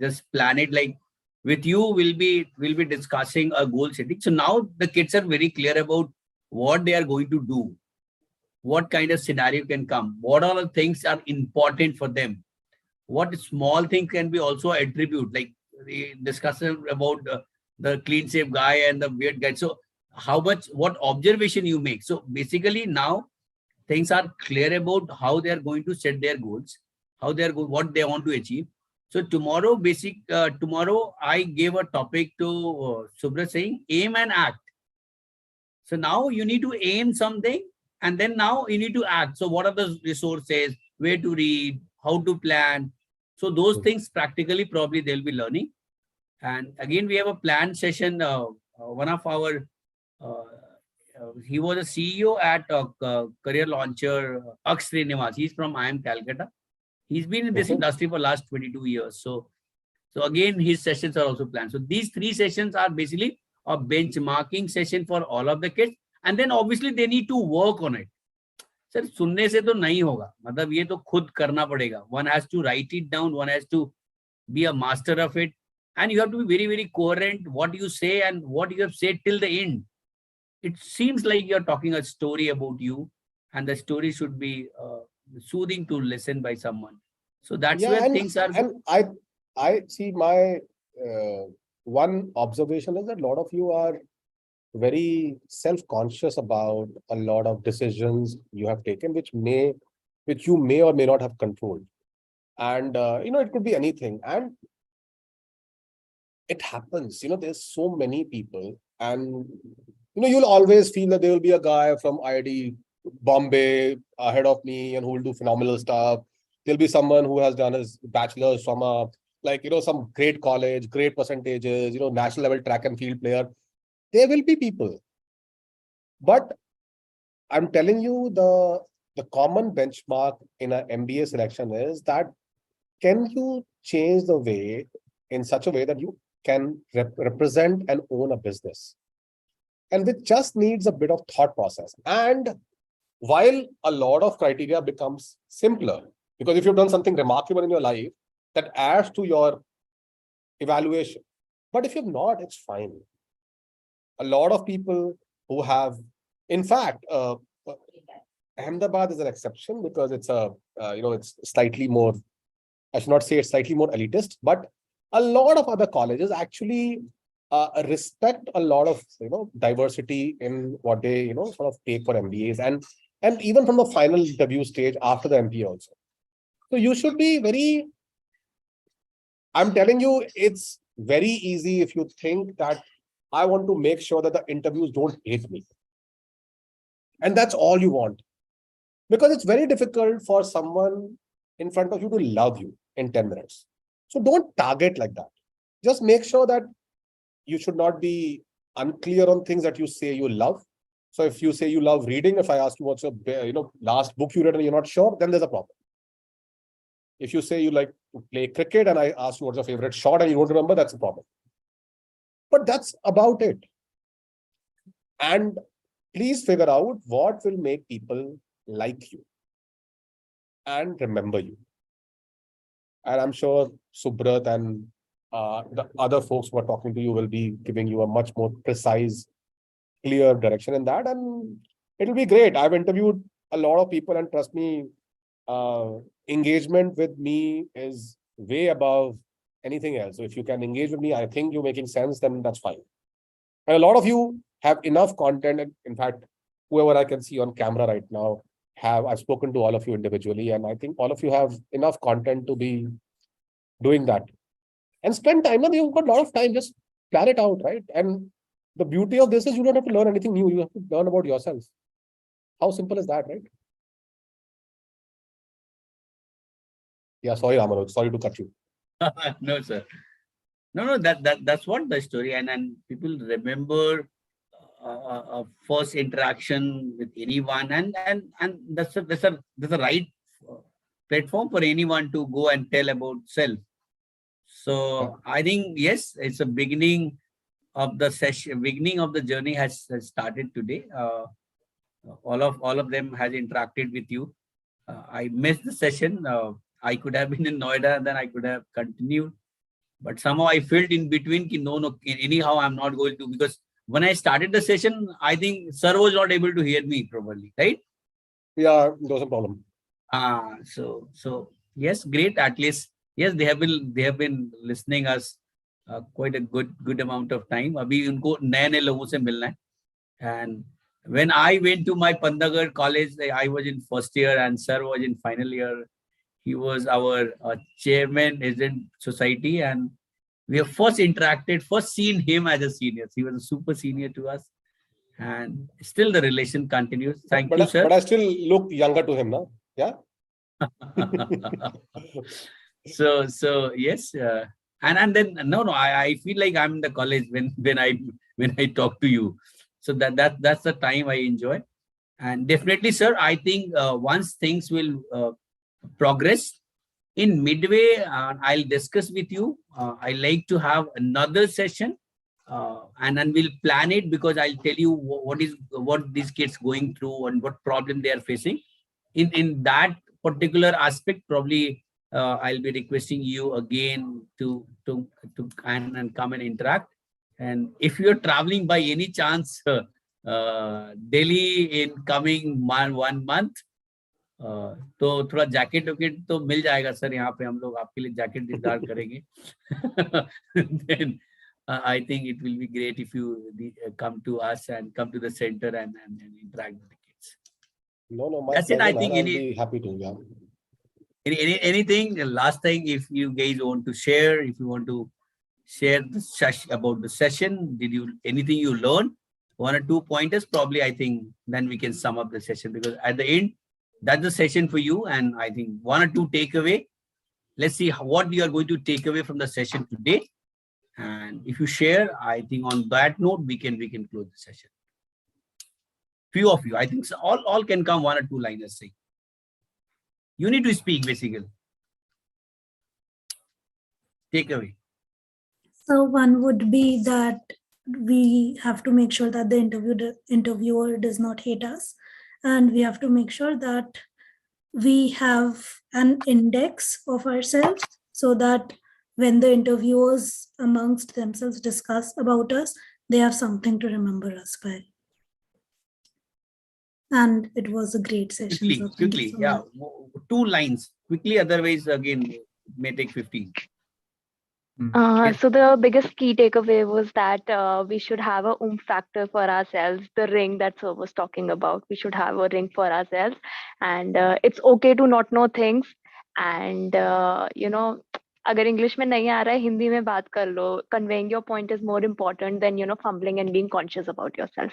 just planned it like, with you we'll be discussing a goal setting. So now the kids are very clear about what they are going to do, what kind of scenario can come, what all the things are important for them, what small thing can be also attribute, like the discussion about the clean safe guy and the weird guy. So what observation you make. So basically now things are clear about how they are going to set their goals, what they want to achieve. So tomorrow, tomorrow I gave a topic to Subrat saying aim and act. So now you need to aim something and then now you need to act. So what are the resources, where to read, how to plan. So those things practically probably they'll be learning. And again, we have a planned session. One of our, he was a CEO at Career Launcher, Aksh Srinivas. He's from IIM Calcutta. He's been in this industry for the last 22 years. So again, his sessions are also planned. So these 3 sessions are basically a benchmarking session for all of the kids. and then obviously they need to work on it. Sir, सुनने से तो नहीं होगा, मतलब ये तो खुद करना पड़ेगा. One has to write it down, one has to be a master of it, and you have to be very, very coherent what you say and what you have said till the end. It seems like you're talking a story about you, and the story should be soothing to listen by someone. So that's where things are. And I see my one observation is that a lot of you are very self-conscious about a lot of decisions you have taken, which you may or may not have controlled. And it could be anything. And it happens, there's so many people, and you'll always feel that there will be a guy from IIT Bombay ahead of me and who will do phenomenal stuff. There'll be someone who has done his bachelor's from some great college, great percentages, national level track and field player. There will be people. But I'm telling you, the common benchmark in an MBA selection is that can you change the way in such a way that you can represent and own a business? And which just needs a bit of thought process. And while a lot of criteria becomes simpler, because if you've done something remarkable in your life, that adds to your evaluation. But if you've not, it's fine. A lot of people who have, in fact, Ahmedabad is an exception because it's it's slightly more, I should not say it's slightly more elitist, but a lot of other colleges actually respect a lot of diversity in what they sort of take for MBAs and even from the final debut stage after the MBA also. So you should be very, I'm telling you, it's very easy if you think that I want to make sure that the interviews don't hate me. And that's all you want. Because it's very difficult for someone in front of you to love you in 10 minutes. So don't target like that. Just make sure that you should not be unclear on things that you say you love. So if you say you love reading, if I ask you what's your last book you read and you're not sure, then there's a problem. If you say you like to play cricket and I ask you what's your favorite shot and you don't remember, that's a problem. But that's about it. And please figure out what will make people like you and remember you. And I'm sure Subrat and the other folks who are talking to you will be giving you a much more precise, clear direction in that. And it'll be great. I've interviewed a lot of people, and trust me, engagement with me is way above anything else. So if you can engage with me, I think you're making sense, then that's fine. And a lot of you have enough content. And in fact, whoever I can see on camera right now, I've spoken to all of you individually, and I think all of you have enough content to be doing that. And spend time, you've got a lot of time, just plan it out, right? And the beauty of this is you don't have to learn anything new, you have to learn about yourself. How simple is that, right? Yeah, sorry, Ramanoj, sorry to cut you. No, sir. No, that's what the story, and people remember a first interaction with anyone, and that's a right platform for anyone to go and tell about self. So I think yes, it's a beginning of the session, beginning of the journey has started today. All of them has interacted with you. I missed the session. I could have been in Noida and then I could have continued. But somehow I felt in between, no, anyhow, I'm not going to, because when I started the session, I think sir was not able to hear me properly, right? Yeah, there was a problem. So yes, great. At least, yes, they have been listening us quite a good amount of time. Abhi unko naye logon se milna hai. And when I went to my Pandagarh college, I was in first year and sir was in final year. He was our chairman, agent society, and we have first seen him as a senior. He was a super senior to us, and still the relation continues. Thank you, sir. But I still look younger to him now. Yeah. So yes, and then no, I feel like I'm in the college when I talk to you. So that's the time I enjoy, and definitely, sir. I think once things will progress in midway, I'll discuss with you. I like to have another session and then we'll plan it, because I'll tell you what these kids going through and what problem they are facing. In that particular aspect, probably I'll be requesting you again to and come and interact. And if you're traveling by any chance Delhi in coming 1 month, तो थोड़ा jacket वैकेट तो मिल जाएगा sir, यहाँ पे हम लोग आपके लिए जैकेट इंतजार करेंगे. Then I think it will be great if you come to us and come to the center and interact with the kids. No, my That's it. I pleasure, think man. I'll be happy to. Yeah. anything last thing, if you guys want to share, if you want to share the session about the session, anything you learned, 1 or 2 pointers, probably, I think then we can sum up the session, because at the end, that's the session for you. And I think 1 or 2 takeaway. Let's see what you are going to take away from the session today. And if you share, I think on that note, we can close the session. Few of you, I think so, all can come 1 or 2 liners say. You need to speak basically. Take away. So one would be that we have to make sure that the interviewer does not hate us. And we have to make sure that we have an index of ourselves, so that when the interviewers amongst themselves discuss about us, they have something to remember us by. And it was a great session. so thank you Quickly, so yeah. much. 2 lines, quickly, otherwise again, it may take 15. So the biggest key takeaway was that we should have a factor for ourselves, the ring that sir was talking about. We should have a ring for ourselves, and it's okay to not know things. And अगर English में नहीं आ रहा है, हिंदी में बात कर लो. Conveying your point is more important than fumbling and being conscious about yourself.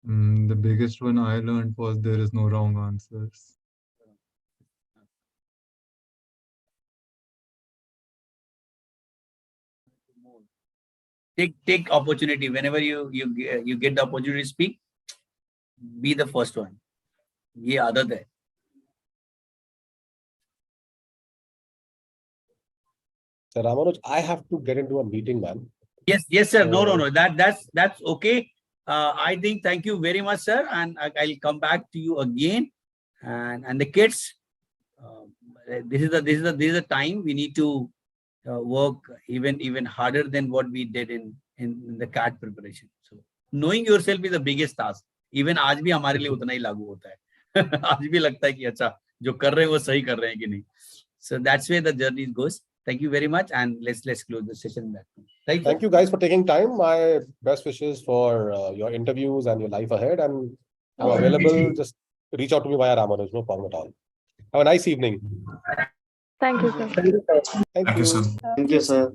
The biggest one I learned was there is no wrong answers. Take opportunity whenever you get the opportunity to speak. Be the first one. ये आदत है. So Ramanuj, I have to get into a meeting, man. Yes, sir. No. That's okay. I think thank you very much, sir. And I'll come back to you again. And the kids, this is the time we need to work even harder than what we did in the CAT preparation. So knowing yourself is the biggest task. Even आज भी हमारे लिए उतना ही लागू होता है. आज भी लगता है कि अच्छा जो कर रहे हैं वो सही कर रहे हैं कि नहीं. So that's where the journey goes. Thank you very much, and let's close the session that. Thank you guys for taking time. My best wishes for your interviews and your life ahead. And I'm available. Just reach out to me via Ramanuj. No problem at all. Have a nice evening. Thank you, sir. Thank you. Thank you, sir.